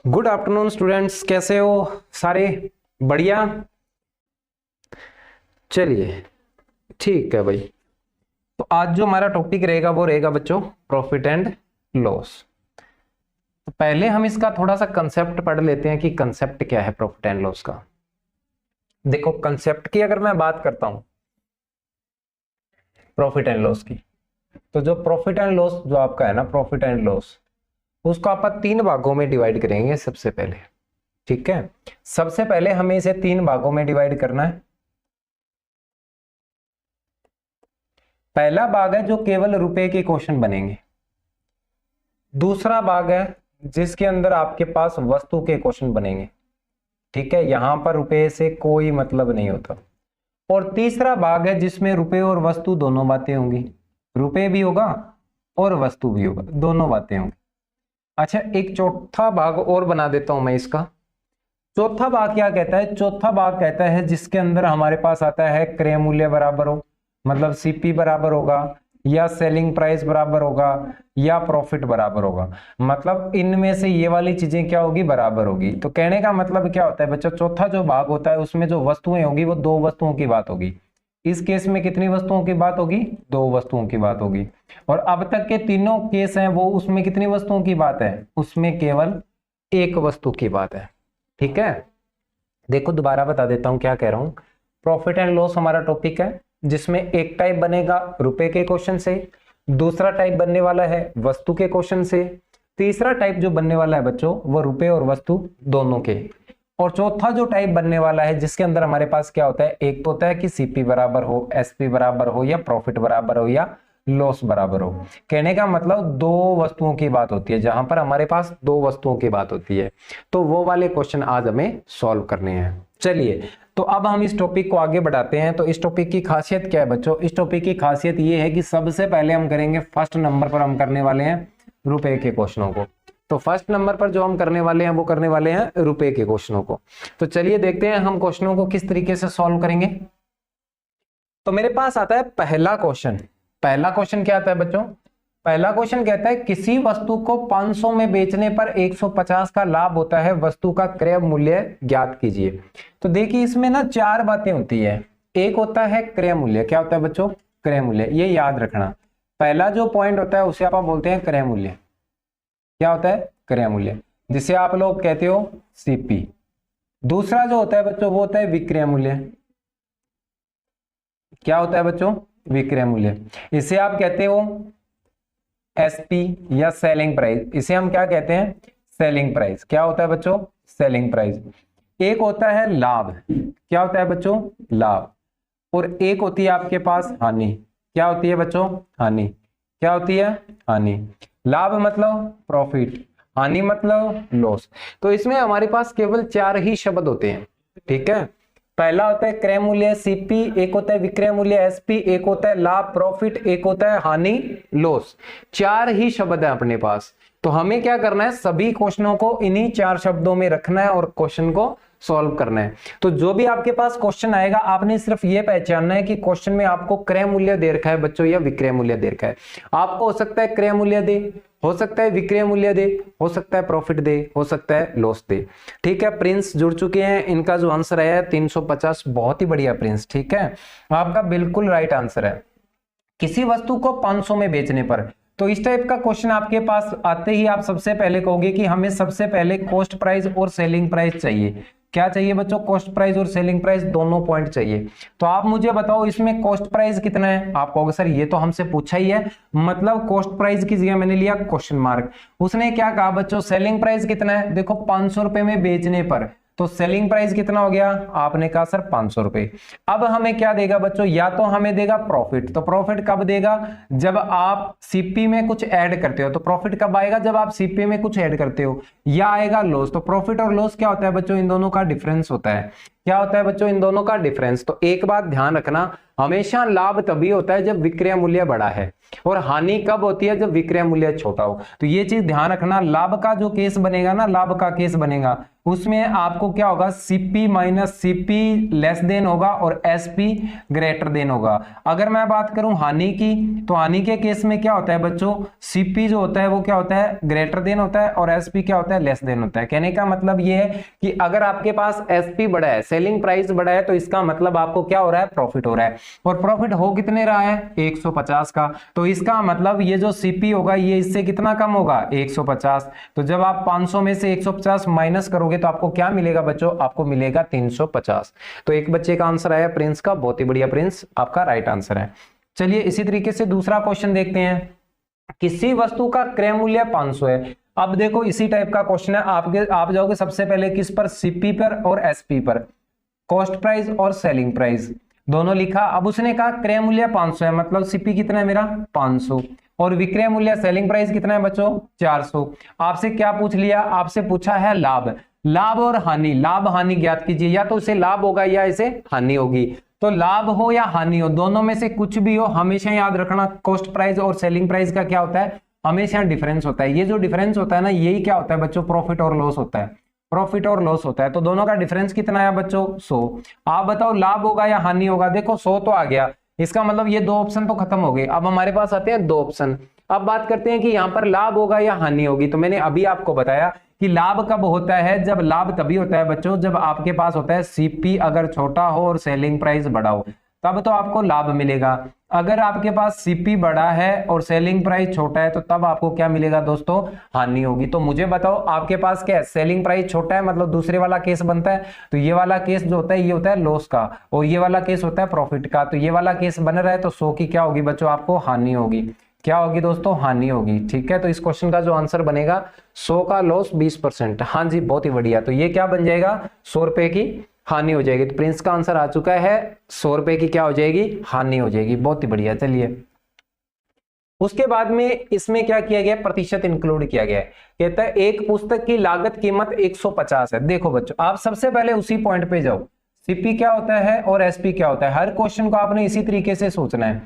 Good afternoon students, कैसे हो सारे? बढ़िया। चलिए ठीक है भाई। तो आज जो हमारा टॉपिक रहेगा वो रहेगा बच्चों प्रॉफिट एंड लॉस। तो पहले हम इसका थोड़ा सा कंसेप्ट पढ़ लेते हैं कि कंसेप्ट क्या है प्रॉफिट एंड लॉस का। देखो, कंसेप्ट की अगर मैं बात करता हूं प्रॉफिट एंड लॉस की, तो जो प्रॉफिट एंड लॉस जो आपका है ना, प्रॉफिट एंड लॉस, उसको आप तीन भागों में डिवाइड करेंगे सबसे पहले। ठीक है, सबसे पहले हमें इसे तीन भागों में डिवाइड करना है। पहला भाग है जो केवल रुपए के क्वेश्चन बनेंगे। दूसरा भाग है जिसके अंदर आपके पास वस्तु के क्वेश्चन बनेंगे। ठीक है, यहां पर रुपए से कोई मतलब नहीं होता। और तीसरा भाग है जिसमें रुपए और वस्तु दोनों बातें होंगी। रुपए भी होगा और वस्तु भी होगा, दोनों बातें होंगी। अच्छा, एक चौथा भाग और बना देता हूं मैं इसका। चौथा भाग क्या कहता है? चौथा भाग कहता है जिसके अंदर हमारे पास आता है क्रय मूल्य बराबर हो, मतलब सीपी बराबर होगा, या सेलिंग प्राइस बराबर होगा, या प्रॉफिट बराबर होगा। मतलब इनमें से ये वाली चीजें क्या होगी? बराबर होगी। तो कहने का मतलब क्या होता है बच्चों, चौथा जो भाग होता है उसमें जो वस्तुएं होगी वो दो वस्तुओं की बात होगी। इस केस में कितनी वस्तुओं की बात होगी? दो वस्तुओं की बात होगी। और अब तक के तीनों केस हैं वो, उसमें कितनी वस्तुओं की बात है? उसमें केवल एक वस्तु की बात है। ठीक है, देखो दोबारा बता देता हूं क्या कह रहा हूं। प्रॉफिट एंड लॉस हमारा टॉपिक है जिसमें एक टाइप बनेगा रुपए के क्वेश्चन से, दूसरा टाइप बनने वाला है वस्तु के क्वेश्चन से, तीसरा टाइप जो बनने वाला है बच्चों वो रुपए और वस्तु दोनों के, और चौथा जो टाइप बनने वाला है जिसके अंदर हमारे पास क्या होता है, एक तो होता है कि सीपी बराबर हो, एसपी बराबर हो, या प्रॉफिट बराबर हो, या लॉस बराबर हो। कहने का मतलब दो वस्तुओं की बात होती है, जहां पर हमारे पास दो वस्तुओं की बात होती है। तो वो वाले क्वेश्चन आज हमें सॉल्व करने हैं। चलिए, तो अब हम इस टॉपिक को आगे बढ़ाते हैं। तो इस टॉपिक की खासियत क्या है बच्चों? इस टॉपिक की खासियत ये है कि सबसे पहले हम करेंगे, फर्स्ट नंबर पर हम करने वाले हैं रुपए के क्वेश्चनों को। तो फर्स्ट नंबर पर जो हम करने वाले हैं वो करने वाले हैं रुपए के क्वेश्चनों को। तो चलिए देखते हैं हम क्वेश्चनों को किस तरीके से सॉल्व करेंगे। तो मेरे पास आता है पहला क्वेश्चन। पहला क्वेश्चन क्या आता है बच्चों? पहला क्वेश्चन कहता है किसी वस्तु को 500 में बेचने पर 150 का लाभ होता है, वस्तु का क्रय मूल्य ज्ञात कीजिए। तो देखिए इसमें ना चार बातें होती है। एक होता है क्रय मूल्य। क्या होता है बच्चों? क्रय मूल्य। ये याद रखना, पहला जो पॉइंट होता है उसे आप बोलते हैं क्रय मूल्य। क्या होता है? क्रय मूल्य, जिसे आप लोग कहते हो सीपी। दूसरा जो होता है बच्चों वो होता है विक्रय मूल्य। क्या होता है बच्चों? विक्रय मूल्य। इसे आप कहते हो एसपी या सेलिंग प्राइस। इसे हम क्या कहते हैं? Selling price. क्या होता है बच्चों? Selling price. एक होता है लाभ। क्या होता है बच्चों? लाभ। और एक होती है आपके पास हानि। क्या होती है बच्चों? हानि। क्या होती है? हानि। लाभ मतलब प्रॉफिट, हानि मतलब लॉस। तो इसमें हमारे पास केवल चार ही शब्द होते हैं। ठीक है, पहला होता है क्रय मूल्य सीपी, एक होता है विक्रय मूल्य एसपी, एक होता है लाभ प्रॉफिट, एक होता है हानि लॉस। चार ही शब्द है अपने पास। तो हमें क्या करना है? सभी क्वेश्चनों को इन्हीं चार शब्दों में रखना है और क्वेश्चन को सॉल्व करना है। तो जो भी आपके पास क्वेश्चन आएगा आपने सिर्फ ये पहचानना है कि क्वेश्चन में आपको क्रय मूल्य दे रखा है बच्चों या विक्रय मूल्य दे रखा है। आपको हो सकता है क्रय मूल्य दे, हो सकता है विक्रय मूल्य दे, हो सकता है प्रॉफिट दे, हो सकता है लॉस दे। ठीक है, प्रिंस जुड़ चुके हैं। इनका जो आंसर है 350, बहुत ही बढ़िया प्रिंस। ठीक है, आपका बिल्कुल राइट आंसर है। किसी वस्तु को 500 में बेचने पर, तो इस टाइप का क्वेश्चन आपके पास आते ही आप सबसे पहले कहोगे कि हमें सबसे पहले कॉस्ट प्राइस और सेलिंग प्राइस चाहिए। क्या चाहिए बच्चों? कॉस्ट प्राइस और सेलिंग प्राइस दोनों पॉइंट चाहिए। तो आप मुझे बताओ इसमें कॉस्ट प्राइस कितना है? आप कहोगे सर ये तो हमसे पूछा ही है, मतलब कॉस्ट प्राइस की जगह मैंने लिया क्वेश्चन मार्क। उसने क्या कहा बच्चों? सेलिंग प्राइस कितना है? देखो 500 रुपए में बेचने पर, तो सेलिंग प्राइस कितना हो गया? आपने कहा सर 500 रुपए। अब हमें क्या देगा बच्चों? या तो हमें देगा प्रॉफिट। तो प्रॉफिट कब देगा? जब आप सीपी में कुछ ऐड करते हो। तो प्रॉफिट कब आएगा? जब आप सीपी में कुछ ऐड करते हो। या आएगा लॉस। तो प्रॉफिट और लॉस क्या होता है बच्चों? इन दोनों का डिफरेंस होता है। क्या होता है बच्चों, इन दोनों का डिफरेंस। तो एक बात ध्यान रखना, हमेशा लाभ तभी होता है जब विक्रय मूल्य बड़ा है, और हानि कब होती है, जब विक्रय मूल्य छोटा हो। तो ये चीज ध्यान रखना। लाभ का जो केस बनेगा ना, लाभ का केस बनेगा, उसमें आपको क्या होगा, CP minus CP less than होगा और एसपी ग्रेटर देन होगा। अगर मैं बात करूं हानि की, तो हानि के केस में क्या होता है बच्चों, सीपी जो होता है वो क्या होता है, ग्रेटर देन होता है, और एसपी क्या होता है, लेस देन होता है। कहने का मतलब ये है कि अगर आपके पास एसपी बड़ा है, सेलिंग प्राइस बड़ा है, तो इसका मतलब आपको क्या हो रहा है, प्रॉफिट हो रहा है। और प्रॉफिट हो कितने रहा है, 150 का। तो इसका मतलब ये जो सीपी होगा ये इससे कितना कम होगा, 150। तो जब आप 500 में से 150 माइनस करोगे तो आपको क्या मिलेगा बच्चों, आपको मिलेगा 350। तो एक बच्चे का आंसर आया प्रिंस का, बहुत ही बढ़िया प्रिंस, आपका राइट आंसर है। चलिए इसी तरीके से दूसरा क्वेश्चन देखते हैं। किसी वस्तु का क्रय मूल्य 500 है। अब देखो इसी टाइप का क्वेश्चन है, आप जाओगे सबसे पहले किस पर, सीपी पर और एसपी पर, कॉस्ट प्राइस और सेलिंग प्राइस दोनों लिखा। अब उसने कहा क्रय मूल्य 500 है, मतलब सीपी कितना है मेरा 500, और विक्रय मूल्य सेलिंग प्राइस कितना है बच्चों 400। आपसे क्या पूछ लिया, आपसे पूछा है लाभ, लाभ और हानि, लाभ हानि ज्ञात कीजिए। या तो इसे लाभ होगा या इसे हानि होगी। तो लाभ हो या हानि हो, दोनों में से कुछ भी हो, हमेशा याद रखना कॉस्ट प्राइस और सेलिंग प्राइस का क्या होता है, हमेशा डिफरेंस होता है। ये जो डिफरेंस होता है ना, यही क्या होता है बच्चों, प्रॉफिट और लॉस होता है, प्रॉफिट और लॉस होता है। तो दोनों का डिफरेंस कितना है बच्चों, 100। आप बताओ लाभ होगा या हानि होगा, देखो 100 तो आ गया, इसका मतलब ये दो ऑप्शन तो खत्म हो गए। अब हमारे पास आते हैं दो ऑप्शन। अब बात करते हैं कि यहाँ पर लाभ होगा या हानि होगी। तो मैंने अभी आपको बताया कि लाभ कब होता है, जब लाभ तभी होता है बच्चों जब आपके पास होता है सीपी अगर छोटा हो और सेलिंग प्राइस बड़ा हो, तब तो आपको लाभ मिलेगा। अगर आपके पास सीपी बड़ा है और सेलिंग प्राइस छोटा है, तो तब आपको क्या मिलेगा दोस्तों, हानि होगी। तो मुझे बताओ आपके पास क्या है, सेलिंग प्राइस छोटा है, मतलब दूसरे वाला केस बनता है। तो ये वाला केस जो होता है ये होता है लॉस का, और ये वाला केस होता है प्रॉफिट का। तो ये वाला केस बन रहा है, तो 100 की क्या होगी बच्चों, आपको हानि होगी। क्या होगी दोस्तों, हानि होगी। ठीक है, तो इस क्वेश्चन का जो आंसर बनेगा 100 का लॉस 20%। हाँ जी, बहुत ही बढ़िया। तो ये क्या बन जाएगा, 100 रुपए की हानि हो जाएगी। तो प्रिंस का आंसर आ चुका है, 100 रुपए की क्या हो जाएगी, हानि हो जाएगी। बहुत ही बढ़िया। चलिए उसके बाद में इसमें क्या किया गया, प्रतिशत इंक्लूड किया गया है। कहता है एक पुस्तक की लागत कीमत 150 है। देखो बच्चों, आप सबसे पहले उसी पॉइंट पे जाओ, सीपी क्या होता है और एसपी क्या होता है। हर क्वेश्चन को आपने इसी तरीके से सोचना है।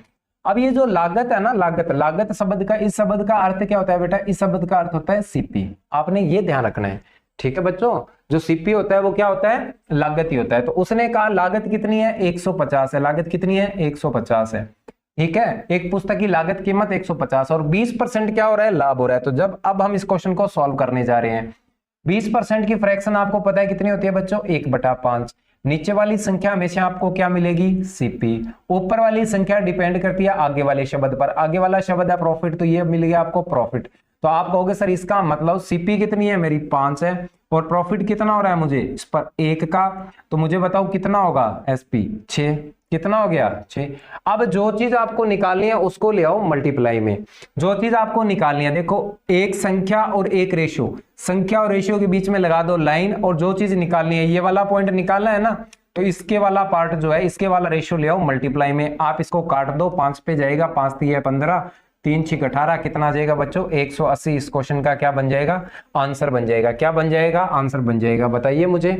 अब ये जो लागत है ना, लागत, लागत शब्द का, इस शब्द का अर्थ क्या होता है बेटा, इस शब्द का अर्थ होता है सीपी। आपने ये ध्यान रखना है। ठीक है बच्चों, जो सीपी होता है वो क्या होता है, लागत ही होता है। तो उसने कहा लागत कितनी है, 150 है। लागत कितनी है, 150 है। ठीक है, एक पुस्तक की लागत कीमत 150 और 20% क्या हो रहा है, लाभ हो रहा है। तो जब अब हम इस क्वेश्चन को सॉल्व करने जा रहे हैं, 20% की फ्रैक्शन आपको पता है कितनी होती है बच्चों, 1/5। नीचे वाली संख्या हमेशा आपको क्या मिलेगी, सीपी। ऊपर वाली संख्या डिपेंड करती है आगे वाले शब्द पर। आगे वाला शब्द है प्रॉफिट, तो ये मिल गया आपको प्रॉफिट। तो आप कहोगे सर इसका मतलब सीपी कितनी है, मेरी 5 है, और प्रॉफिट कितना हो रहा है मुझे इस पर 1 का। तो मुझे बताओ कितना होगा, एसपी 6। कितना हो गया, 6। अब जो चीज आपको निकालनी है उसको ले आओ मल्टीप्लाई में। जो चीज आपको निकालनी है, देखो एक संख्या और एक रेशियो, संख्या और रेशियो के बीच में लगा दो लाइन, और जो चीज निकालनी है, ये वाला पॉइंट निकालना है ना, तो इसके वाला पार्ट जो है, इसके वाला रेशियो ले आओ मल्टीप्लाई में। आप इसको काट दो, 5 पे जाएगा, 5 3 15, 3 6 18, कितना आ जाएगा बच्चों, 180। इस क्वेश्चन का क्या बन जाएगा, आंसर बन जाएगा। क्या बन जाएगा, आंसर बन जाएगा। बताइए मुझे,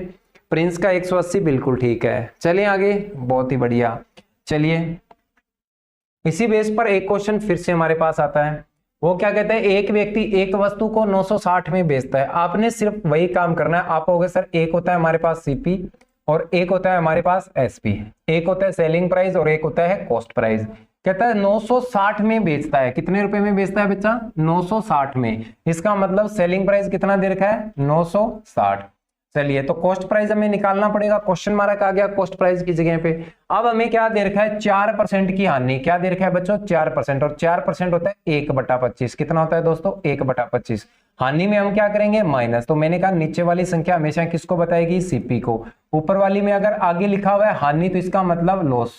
प्रिंस का 180 बिल्कुल ठीक है। चलिए आगे, बहुत ही बढ़िया। चलिए इसी बेस पर एक क्वेश्चन फिर से हमारे पास आता है। वो क्या कहता है, एक व्यक्ति एक वस्तु को 960 में बेचता है। आपने सिर्फ वही काम करना है। आप कहोगे सर एक होता है हमारे पास सीपी और एक होता है हमारे पास एसपी, एक होता है सेलिंग प्राइस और एक होता है कॉस्ट प्राइस। कहता है 960 में बेचता है। कितने रुपए में बेचता है बच्चा, 960 में। इसका मतलब सेलिंग प्राइस कितना दे रखा है, 960। चलिए तो कॉस्ट प्राइस हमें निकालना पड़ेगा। क्वेश्चन मार्क आ गया कॉस्ट प्राइस की जगह पे। अब हमें क्या दे रखा है, 4% की हानि। क्या दे रखा है बच्चों, 4%, और 4% होता है 1/25। कितना होता है दोस्तों, 1/25। हानि में हम क्या करेंगे, माइनस। तो मैंने कहा नीचे वाली संख्या हमेशा किसको बताएगी, सीपी को। ऊपर वाली में अगर आगे लिखा हुआ है हानि, तो इसका मतलब लॉस।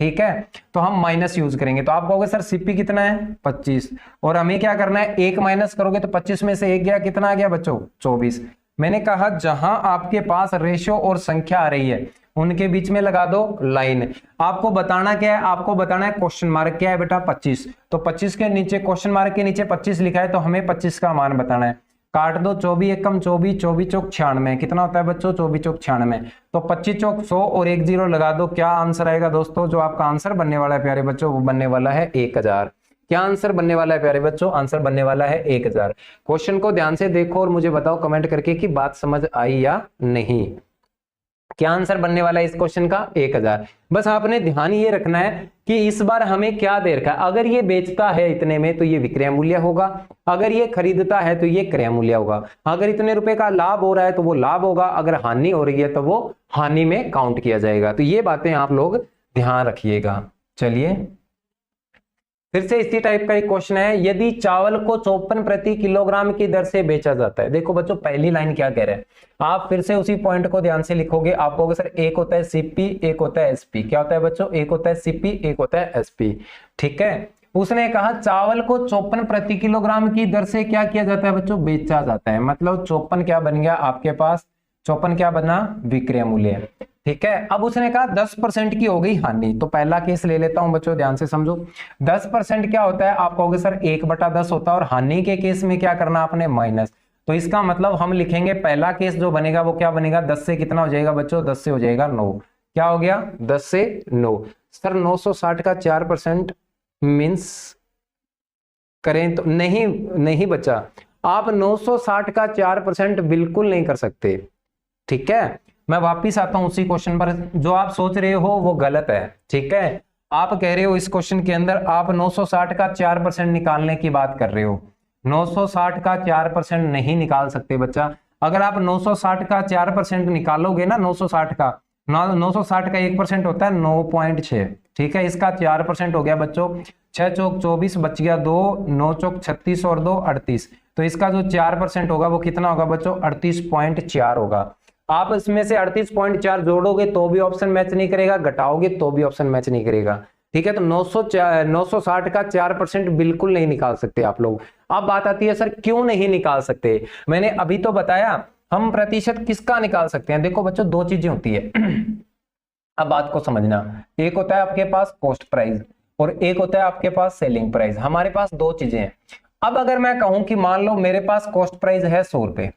ठीक है, तो हम माइनस यूज करेंगे। तो आप कहोगे सर सीपी कितना है, 25, और हमें क्या करना है, 1 माइनस करोगे तो 25 में से 1 गया, कितना आ गया बच्चों, 24। मैंने कहा जहां आपके पास रेशियो और संख्या आ रही है उनके बीच में लगा दो लाइन। आपको बताना क्या है, आपको बताना है क्वेश्चन मार्क क्या है बेटा, 25। तो 25 के नीचे, क्वेश्चन मार्क के नीचे 25 लिखा है, तो हमें 25 का मान बताना है। काट दो, 24 एकम 24, 24 चौक 96, कितना होता है बच्चों 24 चौक 96, तो 25 चौक 100 और 1 0 लगा दो। क्या आंसर आएगा दोस्तों? जो आपका आंसर बनने वाला है प्यारे बच्चों वो बनने वाला है 1000। क्या आंसर बनने वाला है प्यारे बच्चों? आंसर बनने वाला है 1000। क्वेश्चन को ध्यान से देखो और मुझे बताओ कमेंट करके कि बात समझ आई या नहीं। क्या आंसर बनने वाला है इस क्वेश्चन का? 1000। बस आपने ध्यान ये रखना है कि इस बार हमें क्या दे रखा है। अगर ये बेचता है इतने में तो ये विक्रय मूल्य होगा, अगर ये खरीदता है तो ये क्रय मूल्य होगा, अगर इतने रुपए का लाभ हो रहा है तो वो लाभ होगा, अगर हानि हो रही है तो वो हानि में काउंट किया जाएगा। तो ये बातें आप लोग ध्यान रखिएगा। चलिए फिर से इसी टाइप का एक क्वेश्चन है, यदि चावल को 54 प्रति किलोग्राम की दर से बेचा जाता है। देखो बच्चों पहली लाइन क्या कह रहे हैं, आप फिर से उसी पॉइंट को ध्यान से लिखोगे। आप कहोगे सर एक होता है सीपी, एक होता है एसपी। क्या होता है बच्चों? एक होता है सीपी, एक होता है एसपी। ठीक है, उसने कहा चावल को 54 प्रति किलोग्राम की दर से क्या किया जाता है बच्चों? बेचा जाता है। मतलब 54 क्या बन गया आपके पास? 54 क्या बना? विक्रय मूल्य। ठीक है, अब उसने कहा 10% की हो गई हानि। तो पहला केस ले लेता हूं बच्चों, ध्यान से समझो। 10% क्या होता है? आप कहोगे सर 1/10 होता है, और हानि के केस में क्या करना आपने? माइनस। तो इसका मतलब हम लिखेंगे पहला केस जो बनेगा वो क्या बनेगा? 10 से कितना हो जाएगा बच्चों? 10 से हो जाएगा 9। क्या हो गया? 10 से 9। सर 960 का 4% मीन्स करें तो नहीं बच्चा, आप 960 का 4% बिल्कुल नहीं कर सकते। ठीक है, मैं वापिस आता हूं उसी क्वेश्चन पर। जो आप सोच रहे हो वो गलत है। ठीक है, आप कह रहे हो इस क्वेश्चन के अंदर आप 960 का 4% निकालने की बात कर रहे हो। 960 का 4% नहीं निकाल सकते बच्चा। अगर आप 960 का 4% निकालोगे ना, 960 का 1% होता है 9.6। ठीक है, इसका 4% हो गया बच्चों 6 चौक 24, बच गया 2, 9 चौक 36 और 2 38। तो इसका जो 4% होगा वो कितना होगा बच्चों? 38.4 होगा। आप इसमें से 38.4 जोड़ोगे तो भी ऑप्शन मैच नहीं करेगा, घटाओगे तो भी ऑप्शन मैच नहीं करेगा। ठीक है, तो 960 का 4% बिल्कुल नहीं निकाल सकते आप लोग। अब बात आती है सर क्यों नहीं निकाल सकते। मैंने अभी तो बताया हम प्रतिशत किसका निकाल सकते हैं। देखो बच्चों दो चीजें होती है अब बात को समझना। एक होता है आपके पास कॉस्ट प्राइस और एक होता है आपके पास सेलिंग प्राइस। हमारे पास दो चीजें हैं। अब अगर मैं कहूं कि मान लो मेरे पास कॉस्ट प्राइस है 100 रुपए,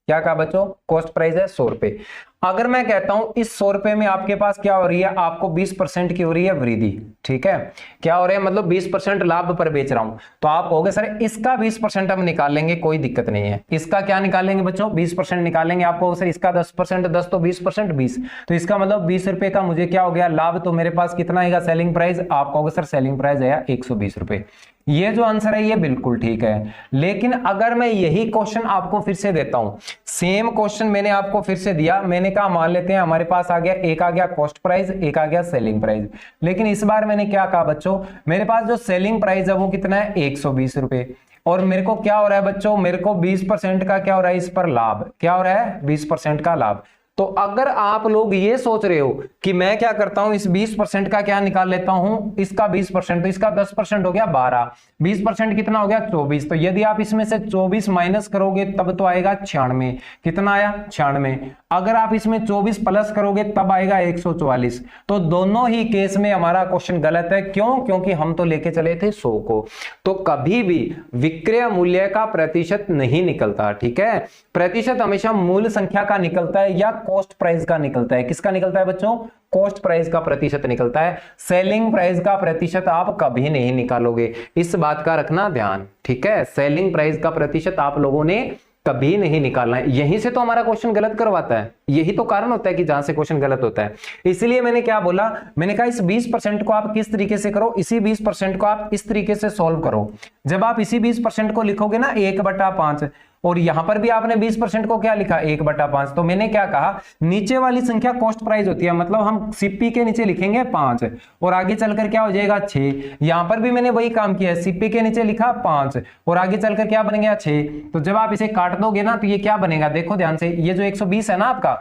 क्या कहा बच्चों? कॉस्ट प्राइस है 100 रुपए। अगर मैं कहता हूं इस 100 रुपए में आपके पास क्या हो रही है? आपको 20% की हो रही है वृद्धि। ठीक है, क्या हो रहा है? मतलब 20% लाभ पर बेच रहा हूं। तो आप कहोगे सर इसका 20% हम निकाल लेंगे, कोई दिक्कत नहीं है। इसका क्या निकालेंगे बच्चों? 20% निकालेंगे। आप कहोगे सर इसका 10%, 10 तो 20%, 20। तो इसका मतलब 20 रुपए का मुझे क्या हो गया? लाभ। तो मेरे पास कितना आएगा सेलिंग प्राइस? आप कहोगे सर सेलिंग प्राइस आया 120 रुपए। ये जो आंसर है ये बिल्कुल ठीक है। लेकिन अगर मैं यही क्वेश्चन आपको फिर से देता हूं, सेम क्वेश्चन मैंने आपको फिर से दिया, मैंने कहा मान लेते हैं हमारे पास आ गया, एक आ गया कॉस्ट प्राइस, एक आ गया सेलिंग प्राइस। लेकिन इस बार मैंने क्या कहा बच्चों? मेरे पास जो सेलिंग प्राइस है वो कितना है? 120 रुपए। और मेरे को क्या हो रहा है बच्चों? मेरे को 20% का क्या हो रहा है इस पर? लाभ। क्या हो रहा है? 20% का लाभ। तो अगर आप लोग ये सोच रहे हो कि मैं क्या करता हूं इस 20% का क्या निकाल लेता हूं, इसका 20%, तो इसका 10% हो गया 12, 20% कितना हो गया? 24। तो यदि आप इसमें से 24 माइनस करोगे तब तो आएगा 96। कितना आया? 96। अगर आप इसमें 24 प्लस करोगे तब आएगा 144। तो दोनों ही केस में हमारा क्वेश्चन गलत है। क्यों? क्योंकि हम तो लेके चले थे 100 को। तो कभी भी विक्रय मूल्य का प्रतिशत नहीं निकलता। ठीक है, प्रतिशत हमेशा मूल संख्या का निकलता है या कॉस्ट प्राइस का निकलता है। किसका निकलता है बच्चों? कॉस्ट प्राइस का प्रतिशत निकलता है। सेलिंग प्राइस का प्रतिशत आप कभी नहीं निकालोगे, इस बात का रखना ध्यान। ठीक है, सेलिंग प्राइस का प्रतिशत आप लोगों ने कभी नहीं निकालना है। यहीं से तो हमारा क्वेश्चन गलत करवाता है, यही तो कारण होता है कि जहां से क्वेश्चन गलत होता है। इसलिए मैंने क्या बोला? मैंने कहा इस 20% को आप किस तरीके से करो, इसी 20% को आप इस तरीके से सॉल्व करो। जब आप इसी 20% को लिखोगे ना 1/5, और यहां पर भी आपने 20% को क्या लिखा? 1/5। तो मैंने क्या कहा? नीचे वाली संख्या कॉस्ट प्राइस होती है, मतलब हम सीपी के नीचे लिखेंगे 5 और आगे चलकर क्या हो जाएगा 6। यहां पर भी मैंने वही काम किया है, सीपी के नीचे लिखा 5 और आगे चलकर क्या बन गया 6। तो जब आप इसे काट दोगे ना तो ये क्या बनेगा? देखो ध्यान से, ये जो 120 है ना आपका,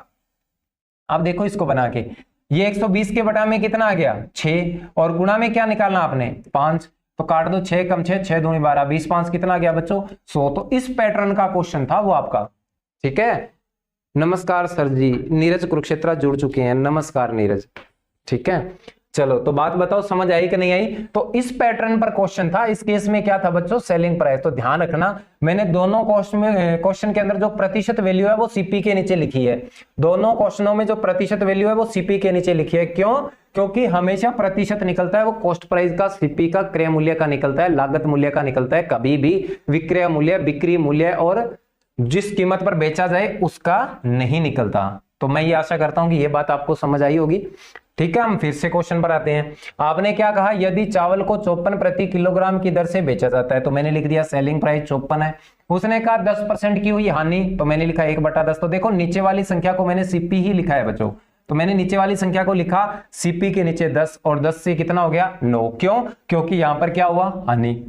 आप देखो इसको बना के, ये 120 के बटा में कितना आ गया? 6, और गुणा में क्या निकालना आपने? 5। तो काट दो, 6 कम 6, 6 दूनी 12, 20 5 कितना गया बच्चों? 100। तो इस पैटर्न का क्वेश्चन था वो आपका। ठीक है, नमस्कार सर जी, नीरज कुरुक्षेत्र जुड़ चुके हैं, नमस्कार नीरज। ठीक है, चलो तो बात बताओ समझ आई कि नहीं आई। तो इस पैटर्न पर क्वेश्चन था, इस केस में क्या था बच्चों, सेलिंग प्राइस। तो ध्यान रखना मैंने दोनों क्वेश्चन के अंदर जो प्रतिशत वैल्यू है वो सीपी के नीचे लिखी है। दोनों क्वेश्चनों में जो प्रतिशत वैल्यू है वो सीपी के नीचे लिखी है। क्यों? क्योंकि हमेशा प्रतिशत निकलता है वो कॉस्ट प्राइस का, सीपी का, क्रय मूल्य का निकलता है, लागत मूल्य का निकलता है, कभी भी विक्रय मूल्य, बिक्री मूल्य और जिस कीमत पर बेचा जाए उसका नहीं निकलता। तो मैं ये आशा करता हूं कि ये बात आपको समझ आई होगी। ठीक है, हम फिर से क्वेश्चन पर आते हैं। आपने क्या कहा, यदि चावल को 54 प्रति किलोग्राम की दर से बेचा जाता है, तो मैंने लिख दिया सेलिंग प्राइस 54 है। उसने कहा 10% की हुई हानि, तो मैंने लिखा 1/10। तो देखो नीचे वाली संख्या को मैंने सीपी ही लिखा है बच्चों, तो मैंने नीचे वाली संख्या को लिखा सीपी के नीचे 10 और 10 से कितना हो गया 9। क्यों? क्योंकि यहां पर क्या हुआ, हानि।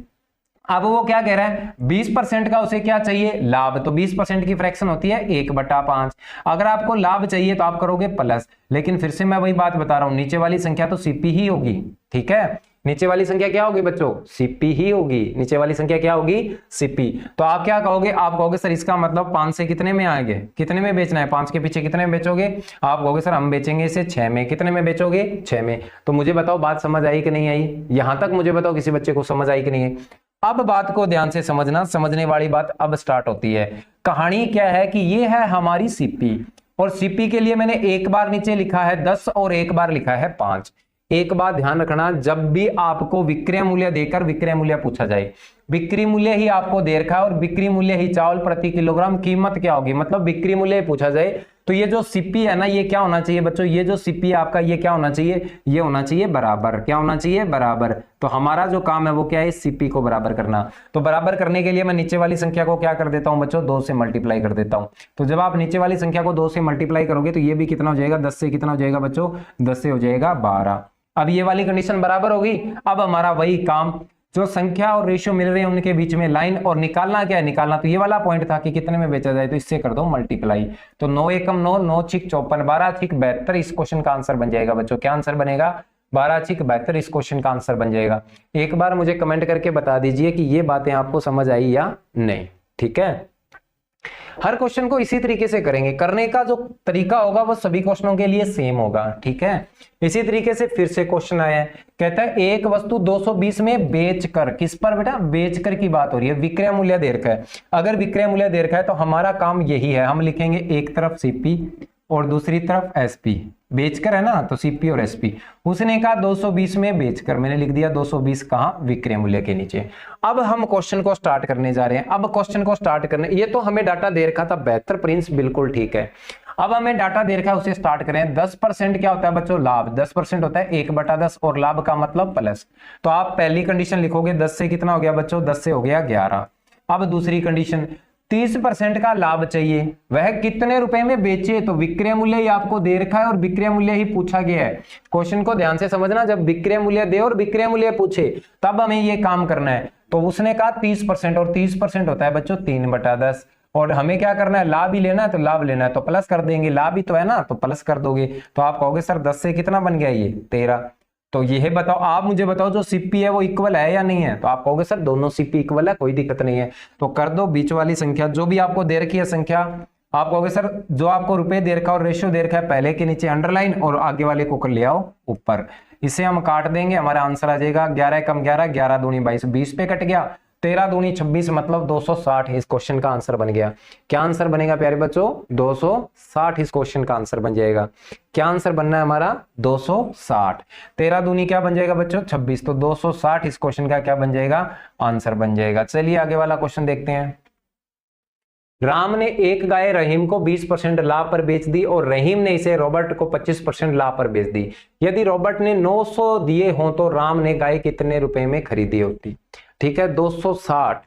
अब वो क्या कह रहा है, 20% का उसे क्या चाहिए, लाभ। तो 20% की फ्रैक्शन होती है 1/5। अगर आपको लाभ चाहिए तो आप करोगे प्लस, लेकिन फिर से मैं वही बात बता रहा हूं, नीचे वाली संख्या तो सीपी ही होगी। ठीक है, नीचे वाली संख्या क्या होगी बच्चों, सीपी ही होगी। नीचे वाली संख्या क्या होगी, सीपी। तो आप क्या कहोगे, आप कहोगे सर इसका मतलब 5 से कितने में आएंगे, कितने में बेचना है, 5 के पीछे कितने में बेचोगे। आप कहोगे सर हम बेचेंगे इसे 6 में। कितने में बेचोगे, 6 में। तो मुझे बताओ बात समझ आई कि नहीं आई, यहां तक मुझे बताओ किसी बच्चे को समझ आई कि नहीं है। अब बात को ध्यान से समझना, समझने वाली बात अब स्टार्ट होती है। कहानी क्या है कि ये है हमारी सीपी, और सीपी के लिए मैंने एक बार नीचे लिखा है 10 और एक बार लिखा है 5। एक बात ध्यान रखना, जब भी आपको विक्रय मूल्य देकर विक्रय मूल्य पूछा जाए, बिक्री मूल्य ही आपको दे रखा है और बिक्री मूल्य ही चावल प्रति किलोग्राम कीमत क्या होगी, मतलब बिक्री मूल्य पूछा जाए, तो ये जो सीपी है ना, ये क्या होना चाहिए बच्चों, ये जो सीपी आपका ये क्या होना चाहिए, ये होना चाहिए बराबर। क्या होना चाहिए, बराबर। तो हमारा जो काम है वो क्या है, सीपी को बराबर करना। तो बराबर करने के लिए मैं नीचे वाली संख्या को क्या कर देता हूं बच्चों, 2 से मल्टीप्लाई कर देता हूं। तो जब आप नीचे वाली संख्या को 2 से मल्टीप्लाई करोगे तो ये भी कितना हो जाएगा, 10 से कितना हो जाएगा बच्चों, 10 से हो जाएगा 12। अब ये वाली कंडीशन बराबर होगी। अब हमारा वही काम, जो संख्या और रेशियो मिल रहे हैं उनके बीच में लाइन, और निकालना क्या है, निकालना तो ये वाला पॉइंट था कि कितने में बेचा जाए, तो इससे कर दो मल्टीप्लाई। तो 9 एकम 9, 9 छिक 54, 12 छिक 72 इस क्वेश्चन का आंसर बन जाएगा बच्चों। क्या आंसर बनेगा, 12 छिक 72 इस क्वेश्चन का आंसर बन जाएगा। एक बार मुझे कमेंट करके बता दीजिए कि ये बातें आपको समझ आई या नहीं। ठीक है, हर क्वेश्चन को इसी तरीके से करेंगे, करने का जो तरीका होगा वो सभी क्वेश्चनों के लिए सेम होगा। ठीक है, इसी तरीके से फिर से क्वेश्चन आया है, कहता है एक वस्तु 220 में बेचकर, किस पर बेटा, बेचकर की बात हो रही है, विक्रय मूल्य दे रखा है। अगर विक्रय मूल्य दे रखा है तो हमारा काम यही है, हम लिखेंगे एक तरफ सीपी और दूसरी तरफ एसपी। बेचकर है ना, तो सीपी और एसपी। उसने कहा 220 में बेचकर, मैंने लिख दिया 220 कहां, विक्रय मूल्य के नीचे। अब हम क्वेश्चन को स्टार्ट करने जा रहे हैं। अब क्वेश्चन को स्टार्ट करने, ये तो हमें डाटा दे रखा था 72 प्रिंस, बिल्कुल ठीक है। अब हमें डाटा दे रखा है, उसे स्टार्ट करें। 10% क्या होता है बच्चों, लाभ। 10% होता है 1/10 और लाभ का मतलब प्लस। तो आप पहली कंडीशन लिखोगे 10 से कितना हो गया बच्चों, 10 से हो गया 11। अब दूसरी कंडीशन, 30% का लाभ चाहिए, वह कितने रुपए में बेचे, तो विक्रय मूल्य ही आपको दे रखा है और विक्रय मूल्य ही पूछा गया है। क्वेश्चन को ध्यान से समझना, जब विक्रय मूल्य दे और विक्रय मूल्य पूछे तब हमें ये काम करना है। तो उसने कहा 30%, और 30% होता है बच्चों 3/10, और हमें क्या करना है, लाभ ही लेना है, तो लाभ लेना है तो प्लस कर देंगे, लाभ ही तो है ना, तो प्लस कर दोगे। तो आप कहोगे सर 10 से कितना बन गया, ये 13। तो ये बताओ, आप मुझे बताओ जो सीपी है वो इक्वल है या नहीं है। तो आप कहोगे सर दोनों सीपी इक्वल है, कोई दिक्कत नहीं है। तो कर दो बीच वाली संख्या, जो भी आपको दे रखी है संख्या, आप कहोगे सर जो आपको रुपए दे रखा और रेशियो दे रखा है, पहले के नीचे अंडरलाइन और आगे वाले को कर ले आओ ऊपर। इसे हम काट देंगे, हमारा आंसर आ जाएगा 11 कम 11, 11 दूनी 22, 20 पे कट गया, 13 दूनी 26, मतलब 260 इस क्वेश्चन का आंसर बन गया। क्या आंसर बनेगा प्यारे बच्चों, 260 इस क्वेश्चन का आंसर बन जाएगा। क्या आंसर बनना है हमारा, 260। 13 दूनी क्या बन जाएगा बच्चों, 26, तो 260 इस क्वेश्चन का क्या बन जाएगा, आंसर बन जाएगा। चलिए आगे वाला क्वेश्चन देखते हैं। राम ने एक गाय रहीम को 20% लाभ पर बेच दी और रहीम ने इसे रॉबर्ट को 25% लाभ पर बेच दी। यदि रॉबर्ट ने 900 दिए हों तो राम ने गाय कितने रुपए में खरीदी होती। ठीक है, 260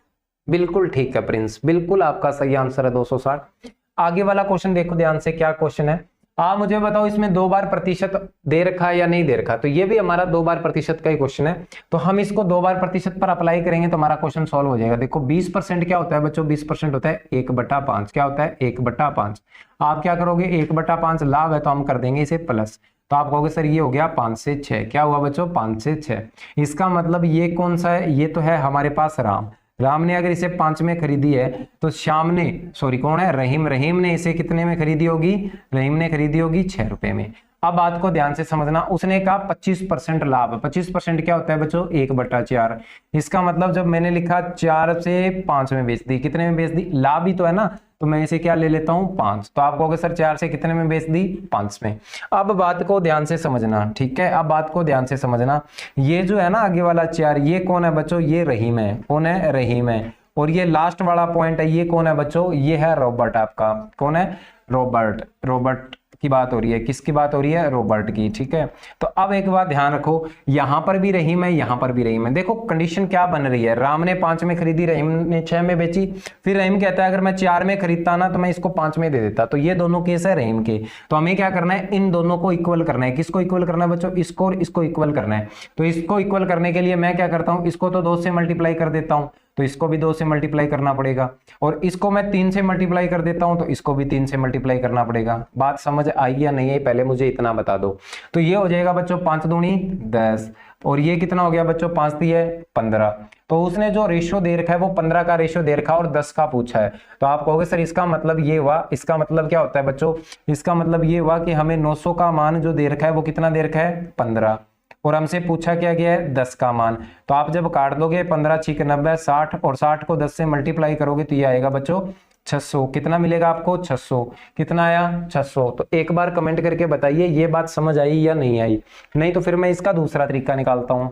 बिल्कुल ठीक है प्रिंस, बिल्कुल आपका सही आंसर है 260। आगे वाला क्वेश्चन देखो ध्यान से, क्या क्वेश्चन है, आप मुझे बताओ इसमें 2 बार प्रतिशत दे रखा है या नहीं दे रखा। तो ये भी हमारा 2 बार प्रतिशत का ही क्वेश्चन है, तो हम इसको 2 बार प्रतिशत पर अप्लाई करेंगे तो हमारा क्वेश्चन सॉल्व हो जाएगा। देखो 20% क्या होता है बच्चों, 20% होता है 1/5। क्या होता है, 1/5। आप क्या करोगे, 1/5 लाभ है तो हम कर देंगे इसे प्लस। तो आप कहोगे सर ये हो गया 5 से 6। क्या हुआ बच्चों, 5 से 6। इसका मतलब ये कौन सा है, ये तो है हमारे पास राम। राम ने अगर इसे 5 में खरीदी है तो श्याम ने, सॉरी कौन है, रहीम, रहीम ने इसे कितने में खरीदी होगी, रहीम ने खरीदी होगी 6 रुपए में। अब बात को ध्यान से समझना, उसने कहा 25% लाभ। 25% क्या होता है बच्चों? 1/4। इसका मतलब जब मैंने लिखा 4 से 5 में बेच दी, कितने में बेच दी? लाभ ही तो है ना, तो मैं इसे क्या ले लेता हूं? 5। तो आप कहोगे सर 4 से कितने में बेच दी? 5 में। अब बात को ध्यान से समझना, ठीक है, अब बात को ध्यान से समझना। ये जो है ना आगे वाला 4, ये कौन है बच्चों? ये रहीम है। कौन है? रहीम है। और ये लास्ट वाला पॉइंट है, ये कौन है बच्चों? ये है रॉबर्ट। आपका कौन है? रॉबर्ट। रॉबर्ट की बात हो रही है। किसकी बात हो रही है? रॉबर्ट की। ठीक है, तो अब एक बात ध्यान रखो, यहां पर भी रहीम है, यहां पर भी रहीम है। देखो कंडीशन क्या बन रही है, राम ने 5 में खरीदी, रहीम ने 6 में बेची। फिर रहीम कहता है अगर मैं 4 में खरीदता ना तो मैं इसको 5 में दे देता। तो ये दोनों केस है रहीम के। तो हमें क्या करना है? इन दोनों को इक्वल करना है। किसको इक्वल करना है बच्चों? इसको और इसको इक्वल करना है। तो इसको इक्वल करने के लिए मैं क्या करता हूं? इसको तो 2 से मल्टीप्लाई कर देता हूं, तो इसको भी 2 से मल्टीप्लाई करना पड़ेगा। और इसको मैं 3 से मल्टीप्लाई कर देता हूं, तो इसको भी 3 से मल्टीप्लाई करना पड़ेगा। बात समझ आई या नहीं है? पहले मुझे इतना बता दो। तो ये हो जाएगा बच्चों 5 दूनी 10, और ये कितना हो गया बच्चों? 5 दिए 15। तो उसने जो रेशियो दे रखा है वो 15 का रेशियो दे रखा है और 10 का पूछा है। तो आप कहोगे सर इसका मतलब ये हुआ, इसका मतलब क्या होता है बच्चों? इसका मतलब ये हुआ कि हमें 900 का मान जो दे रखा है वो कितना दे रखा है? 15, और हमसे पूछा क्या गया है? 10 का मान। तो आप जब काट दोगे 15 6 90 60, और 60 को 10 से मल्टीप्लाई करोगे तो ये आएगा बच्चों 600। कितना मिलेगा आपको? 600। कितना आया? 600। तो एक बार कमेंट करके बताइए ये बात समझ आई या नहीं आई। नहीं तो फिर मैं इसका दूसरा तरीका निकालता हूं।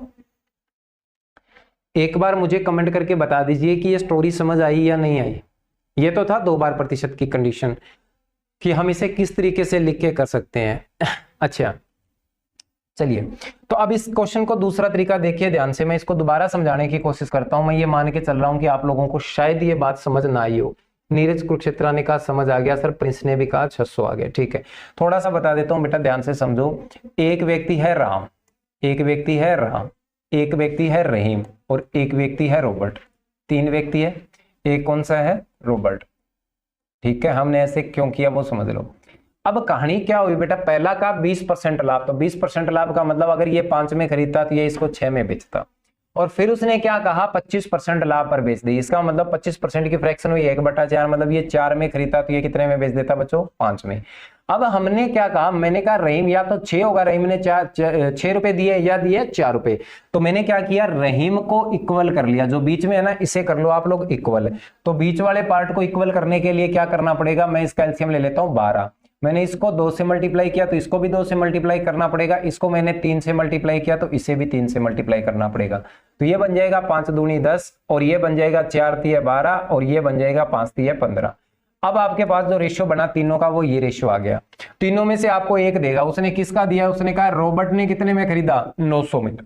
एक बार मुझे कमेंट करके बता दीजिए कि ये स्टोरी समझ आई या नहीं आई। ये तो था 2 बार प्रतिशत की कंडीशन कि हम इसे किस तरीके से लिख के कर सकते हैं। अच्छा चलिए, तो अब इस क्वेश्चन को दूसरा तरीका देखिए ध्यान से। मैं इसको दोबारा समझाने की कोशिश करता हूं। मैं ये मान के चल रहा हूं कि आप लोगों को शायद ये बात समझ ना आई हो। नीरज कुरुक्षेत्रा ने कहा समझ आ गया सर, प्रिंस ने भी कहा 600 आ गया। ठीक है, थोड़ा सा बता देता हूं बेटा, ध्यान से समझो। एक व्यक्ति है राम, एक व्यक्ति है राम, एक व्यक्ति है रहीम, और एक व्यक्ति है रॉबर्ट। 3 व्यक्ति है, एक कौन सा है? रॉबर्ट। ठीक है, हमने ऐसे क्यों किया वो समझ लो। अब कहानी क्या हुई बेटा? पहला का 20% लाभ, तो 20% लाभ का मतलब अगर ये 5 में खरीदता तो ये इसको 6 में बेचता। और फिर उसने क्या कहा? 25% लाभ पर बेच दी। इसका मतलब 25% की फ्रैक्शन हुई 1/4, मतलब ये 4 में खरीदता तो ये कितने में बेच देता बच्चों? 5 में। अब हमने क्या कहा? मैंने कहा रहीम या तो 6 होगा, रहीम ने 6 रुपए दिए या दिए 4 रुपए। तो मैंने क्या किया? रहीम को इक्वल कर लिया, जो बीच में है ना इसे कर लो आप लोग इक्वल। तो बीच वाले पार्ट को इक्वल करने के लिए क्या करना पड़ेगा? मैं इसका एलसीएम ले लेता हूं 12। मैंने इसको 2 से मल्टीप्लाई किया तो इसको भी 2 से मल्टीप्लाई करना पड़ेगा। इसको मैंने 3 से मल्टीप्लाई किया तो इसे भी 3 से मल्टीप्लाई करना पड़ेगा। तो ये बन जाएगा 5 दूनी 10, और ये बन जाएगा 4 तिये 12, और ये बन जाएगा 5 तिये 15। अब आपके पास जो रेशियो बना तीनों का वो ये रेशियो आ गया। तीनों में से आपको एक देगा। उसने किसका दिया? उसने कहा रॉबर्ट ने कितने में खरीदा? 900 में।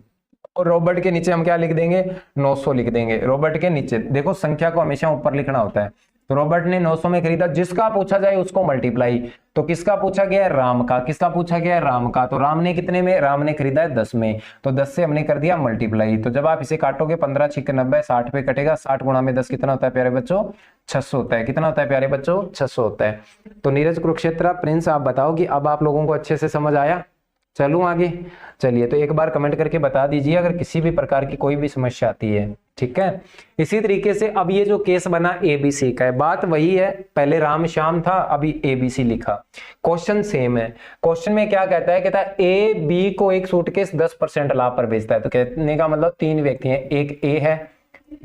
और रॉबर्ट के नीचे हम क्या लिख देंगे? 900 लिख देंगे। रॉबर्ट के नीचे देखो संख्या को हमेशा ऊपर लिखना होता है। तो रॉबर्ट ने 900 में खरीदा, जिसका पूछा जाए उसको मल्टीप्लाई। तो किसका पूछा गया है? राम का। किसका पूछा गया है? राम का। तो राम ने कितने में? राम ने खरीदा है 10 में, तो 10 से हमने कर दिया मल्टीप्लाई। तो जब आप इसे काटोगे 15 6 90 60 पे कटेगा। 60 गुणा में 10 कितना होता है प्यारे बच्चों? 600 होता है। कितना होता है प्यारे बच्चों? 600 होता है। तो नीरज कुरुक्षेत्रा प्रिंस आप बताओ कि अब आप लोगों को अच्छे से समझ आया? चलूं आगे? चलिए, तो एक बार कमेंट करके बता दीजिए अगर किसी भी प्रकार की कोई भी समस्या आती है। ठीक है, इसी तरीके से अब ये जो केस बना ABC का है, बात वही है, पहले राम श्याम था, अभी ABC लिखा। क्वेश्चन सेम है। क्वेश्चन में क्या कहता है? कहता है A B को एक सूटकेस 10% लाभ पर बेचता है। तो कहने का मतलब 3 व्यक्ति हैं, एक A है,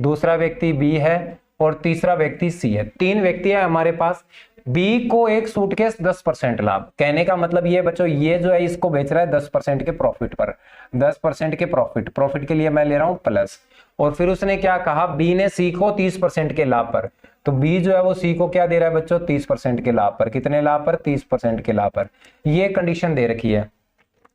दूसरा व्यक्ति B है, और तीसरा व्यक्ति C है। 3 व्यक्ति है हमारे पास। B को एक सूटकेस 10% लाभ, कहने का मतलब ये बच्चों ये जो है इसको बेच रहा है 10% के प्रॉफिट पर। 10% के प्रॉफिट के लिए मैं ले रहा हूं प्लस। और फिर उसने क्या कहा? B ने C को 30% के लाभ पर। तो B जो है वो C को क्या दे रहा है बच्चों? 30% के लाभ पर। कितने लाभ पर? 30% के लाभ पर। ये कंडीशन दे रखी है।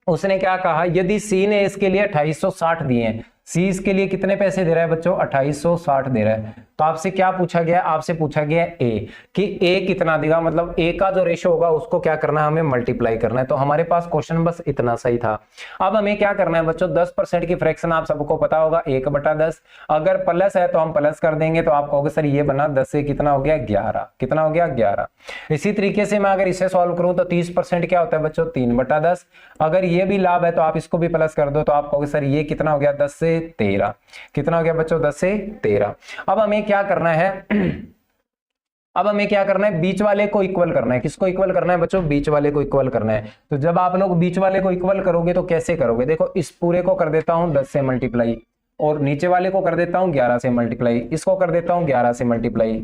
उसने क्या कहा? यदि C ने इसके लिए 2860 दिए हैं, C इसके लिए कितने पैसे दे रहा है बच्चों? 2860 दे रहा है। तो आपसे क्या पूछा गया? आपसे पूछा गया A कि A कितना देगा, मतलब A का जो रेशियो होगा उसको क्या करना है? हमें मल्टीप्लाई करना है। तो हमारे पास क्वेश्चन बस इतना सही था। अब हमें क्या करना है बच्चों? 10% की फ्रैक्शन आप सबको पता होगा 1/10। अगर प्लस है तो हम प्लस कर देंगे। तो आप कहोगे सर ये बना 10 से कितना हो गया? 11। कितना हो गया? 11। इसी तरीके से मैं अगर इसे सॉल्व करूं तो 30% क्या होता है बच्चों? 3/10। अगर ये भी लाभ है तो आप इसको भी प्लस कर दो। तो आप कहोगे सर ये कितना हो गया? 10 से 13। कितना हो गया बच्चों? 10 से 13। अब हमें क्या करना है? अब हमें क्या करना है, बीच वाले को इक्वल करना है। किसको इक्वल करना है बच्चों, बीच वाले को इक्वल करना है। तो जब आप लोग बीच वाले को इक्वल करोगे तो कैसे करोगे, देखो इस पूरे को कर देता हूं 10 से मल्टीप्लाई, और नीचे वाले को कर देता हूं 11 से मल्टीप्लाई, इसको कर देता हूं 11 से मल्टीप्लाई।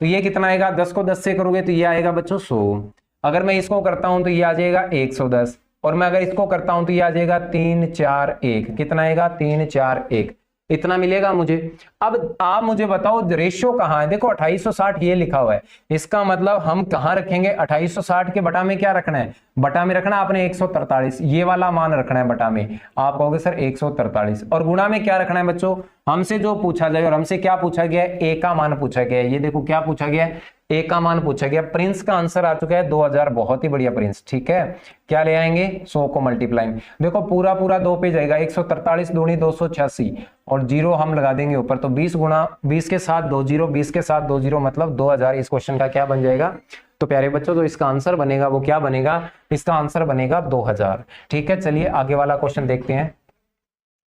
तो ये कितना आएगा, 10 को 10 से करोगे तो ये आएगा बच्चों 100। अगर मैं इसको करता हूं तो ये आ जाएगा 110, और मैं अगर इसको करता हूं तो ये आ जाएगा 3 4 1। कितना आएगा, 3 4 1, इतना मिलेगा मुझे। अब आप मुझे बताओ रेशियो कहां है, देखो 2860 ये लिखा हुआ है, इसका मतलब हम कहां रखेंगे, 2860 के बटा में क्या रखना है, बटा में रखना आपने 143, ये वाला मान रखना है बटा में। आप कहोगे सर 143, और गुणा में क्या रखना है बच्चों, हमसे जो पूछा जाए, और हमसे क्या पूछा गया है, ए का मान पूछा गया है। ये देखो क्या पूछा गया है, ए का मान पूछा गया। प्रिंस का आंसर आ चुका है 2000, बहुत ही बढ़िया प्रिंस। ठीक है, क्या ले आएंगे, 100 को मल्टीप्लाई, देखो पूरा पूरा 2 पे जाएगा, 143 दूनी 286, और 0 हम लगा देंगे ऊपर, तो 20 गुणा 20 के साथ 2 0, 20 के साथ 2 0 मतलब 2000। इस क्वेश्चन का क्या बन जाएगा, तो प्यारे बच्चों जो इसका आंसर बनेगा वो क्या बनेगा, इसका आंसर बनेगा 2000। ठीक है, चलिए आगे वाला क्वेश्चन देखते हैं।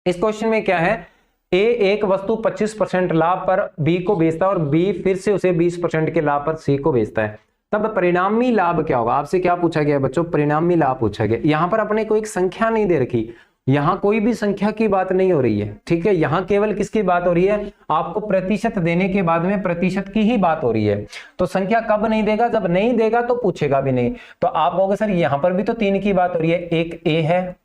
इस क्वेश्चन में क्या है, ए एक वस्तु 25% लाभ पर बी को बेचता है, और बी फिर से उसे 20% के लाभ पर सी को बेचता है, तब परिणामी लाभ क्या होगा। आपसे क्या पूछा गया बच्चों, परिणामी लाभ पूछा गया। यहां पर अपने को एक संख्या नहीं दे रखी, यहां कोई भी संख्या की बात नहीं हो रही है। ठीक है, यहां केवल किसकी बात हो रही है, आपको प्रतिशत देने के बाद में प्रतिशत की ही बात हो रही है। तो संख्या कब नहीं देगा, जब नहीं देगा तो पूछेगा भी नहीं। तो आप कहोगे सर यहां पर भी तो 3 की बात हो रही है, एक ए है,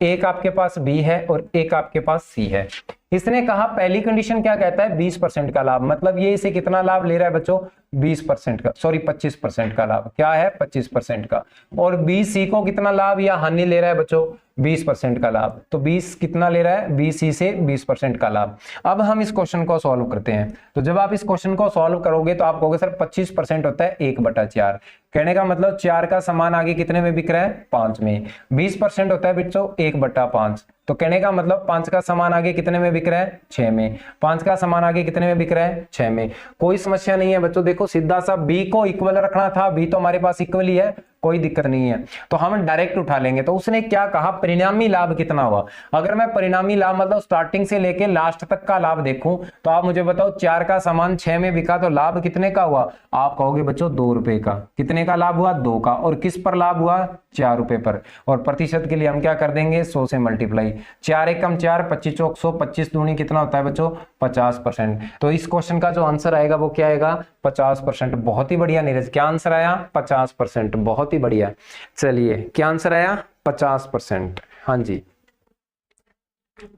एक आपके पास बी है, और एक आपके पास सी है। इसने कहा पहली कंडीशन क्या कहता है, 20% का लाभ, मतलब ये इसे कितना लाभ ले रहा है बच्चों, 20% का, सॉरी 25% का लाभ, क्या है 25% का। और बी सी को कितना लाभ या हानि ले रहा है बच्चों, 20% का लाभ। तो 20 कितना ले रहा है, बी सी से 20% का लाभ। अब हम इस क्वेश्चन को सॉल्व करते हैं। तो जब आप इस क्वेश्चन को सॉल्व करोगे तो आप कहोगे सर 25% होता है 1/4, कहने का मतलब 4 का सामान आगे कितने में बिक रहा है, 5 में। 20% होता है बच्चों 1/5, तो कहने का मतलब 5 का सामान आगे कितने में बिक रहा है, 6 में। 5 का सामान आगे कितने में बिक रहा है, 6 में। कोई समस्या नहीं है बच्चों, देखो सीधा सा बी को इक्वल रखना था, बी तो हमारे पास इक्वल ही है, कोई दिक्कत नहीं है, तो हम डायरेक्ट उठा लेंगे। तो उसने क्या कहा, परिणामी लाभ कितना हुआ। अगर मैं परिणामी लाभ मतलब स्टार्टिंग से लेके लास्ट तक का लाभ देखूं तो आप मुझे बताओ 4 का सामान 6 में बिका तो लाभ कितने का हुआ, आप कहोगे बच्चों 2 रुपए का। कितने का लाभ हुआ, 2 का। और किस पर लाभ हुआ, 4 रुपए पर। और प्रतिशत के लिए हम क्या कर देंगे, 100 से मल्टीप्लाई, 4 एकम 4, 25 चौक 100, 25 दूनी कितना होता है बच्चों, 50%। तो इस क्वेश्चन का जो आंसर आएगा वो क्या आएगा, 50%। बहुत ही बढ़िया नीरज, क्या आंसर आया, 50%, बहुत ही बढ़िया। चलिए क्या आंसर आया, 50%। हाँ जी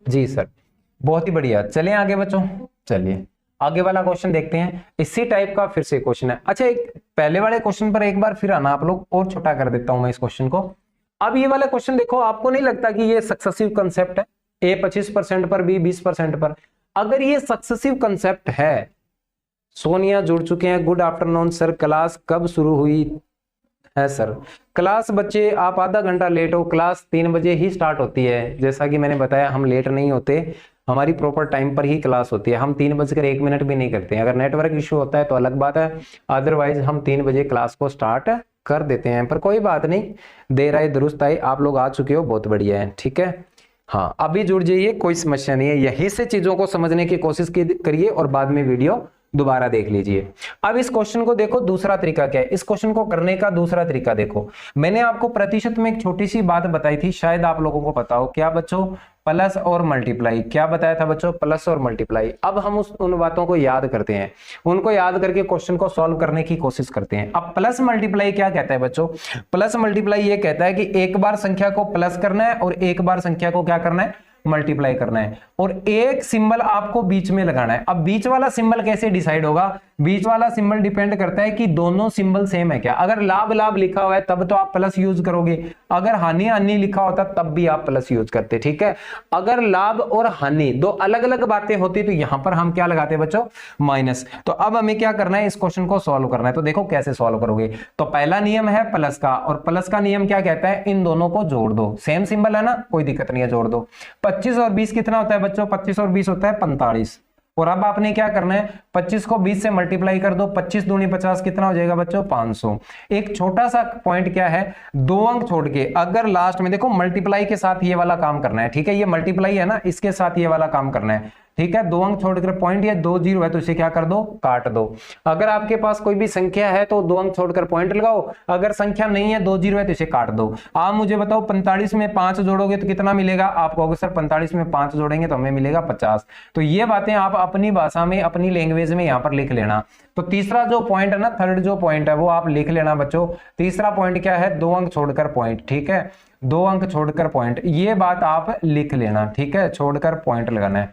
जी सर, बहुत ही बढ़िया। चलिए आगे बच्चों, चलिए आगे वाला क्वेश्चन देखते हैं। इसी टाइप का फिर से क्वेश्चन है। अच्छा, एक पहले वाले क्वेश्चन पर एक बार फिर आना आप लोग, और छोटा कर देता हूं मैं इस क्वेश्चन को। अब ये वाला क्वेश्चन देखो, आपको नहीं लगता कि ये सक्सेसिव कंसेप्ट है, ए 25% पर, बी 20% पर। अगर ये सक्सेसिव कंसेप्ट है, सोनिया जुड़ चुके हैं, गुड आफ्टरनून सर, क्लास कब शुरू हुई है सर। क्लास बच्चे आप आधा घंटा लेट हो, क्लास 3 बजे ही स्टार्ट होती है। जैसा कि मैंने बताया हम लेट नहीं होते, हमारी प्रॉपर टाइम पर ही क्लास होती है। हम 3:01 भी नहीं करते हैं। अगर नेटवर्क इश्यू होता है तो अलग बात है, अदरवाइज हम 3 बजे क्लास को स्टार्ट कर देते हैं। पर कोई बात नहीं, देर आए दुरुस्त आए, आप लोग आ चुके हो, बहुत बढ़िया है। ठीक है, हाँ अभी जुड़ जाइए, कोई समस्या नहीं है। यहीं से चीजों को समझने की कोशिश करिए और बाद में वीडियो दोबारा देख लीजिए। अब इस क्वेश्चन को देखो, दूसरा तरीका क्या है, इस क्वेश्चन को करने का दूसरा तरीका देखो। मैंने आपको प्रतिशत में एक छोटी सी बात बताई थी, शायद आप लोगों को पता हो, क्या बच्चों, प्लस और मल्टीप्लाई। क्या बताया था बच्चों, प्लस और मल्टीप्लाई। अब हम उन बातों को याद करते हैं, उनको याद करके क्वेश्चन को सॉल्व करने की कोशिश करते हैं। अब प्लस मल्टीप्लाई क्या कहता है बच्चों, प्लस मल्टीप्लाई ये कहता है कि एक बार संख्या को प्लस करना है और एक बार संख्या को क्या करना है, मल्टीप्लाई करना है, और एक सिंबल आपको बीच में लगाना है। अब बीच वाला सिंबल कैसे डिसाइड होगा, बीच वाला सिंबल डिपेंड करता है कि दोनों सिंबल सेम है क्या। अगर लाभ लाभ लिखा हुआ है तब तो आप प्लस यूज करोगे, अगर हानि हानि लिखा होता तब भी आप प्लस यूज करते। ठीक है, अगर लाभ और हानि दो अलग अलग बातें होती तो यहां पर हम क्या लगाते बच्चों, माइनस। तो अब हमें क्या करना है, इस क्वेश्चन को सॉल्व करना है। तो देखो कैसे सॉल्व करोगे। तो पहला नियम है प्लस का, और प्लस का नियम क्या कहता है, इन दोनों को जोड़ दो। सेम सिंबल है ना, कोई दिक्कत नहीं है, जोड़ दो। 25 और 20 कितना होता है बच्चों, 25 और 20 होता है 45। और अब आपने क्या करना है, 25 को 20 से मल्टीप्लाई कर दो, 25 दूनी 50 कितना हो जाएगा बच्चों, 500। एक छोटा सा पॉइंट क्या है, 2 अंक छोड़ के अगर लास्ट में देखो मल्टीप्लाई के साथ ये वाला काम करना है। ठीक है, ये मल्टीप्लाई है ना, इसके साथ ये वाला काम करना है। ठीक है, 2 अंक छोड़कर पॉइंट या 2 जीरो है तो इसे क्या कर दो, काट दो। अगर आपके पास कोई भी संख्या है तो 2 अंक छोड़कर पॉइंट लगाओ, अगर संख्या नहीं है 2 जीरो है तो इसे काट दो। आप मुझे बताओ 45 में 5 जोड़ोगे तो कितना मिलेगा, आप कहोगे सर 45 में 5 जोड़ेंगे तो हमें मिलेगा 50। तो ये बातें आप अपनी भाषा में, अपनी लैंग्वेज में यहाँ पर लिख लेना। तो तीसरा जो पॉइंट है ना, थर्ड जो पॉइंट है वो आप लिख लेना बच्चों। तीसरा पॉइंट क्या है, 2 अंक छोड़कर पॉइंट, ठीक है, 2 अंक छोड़कर पॉइंट, ये बात आप लिख लेना, ठीक है, छोड़कर पॉइंट लगाना है,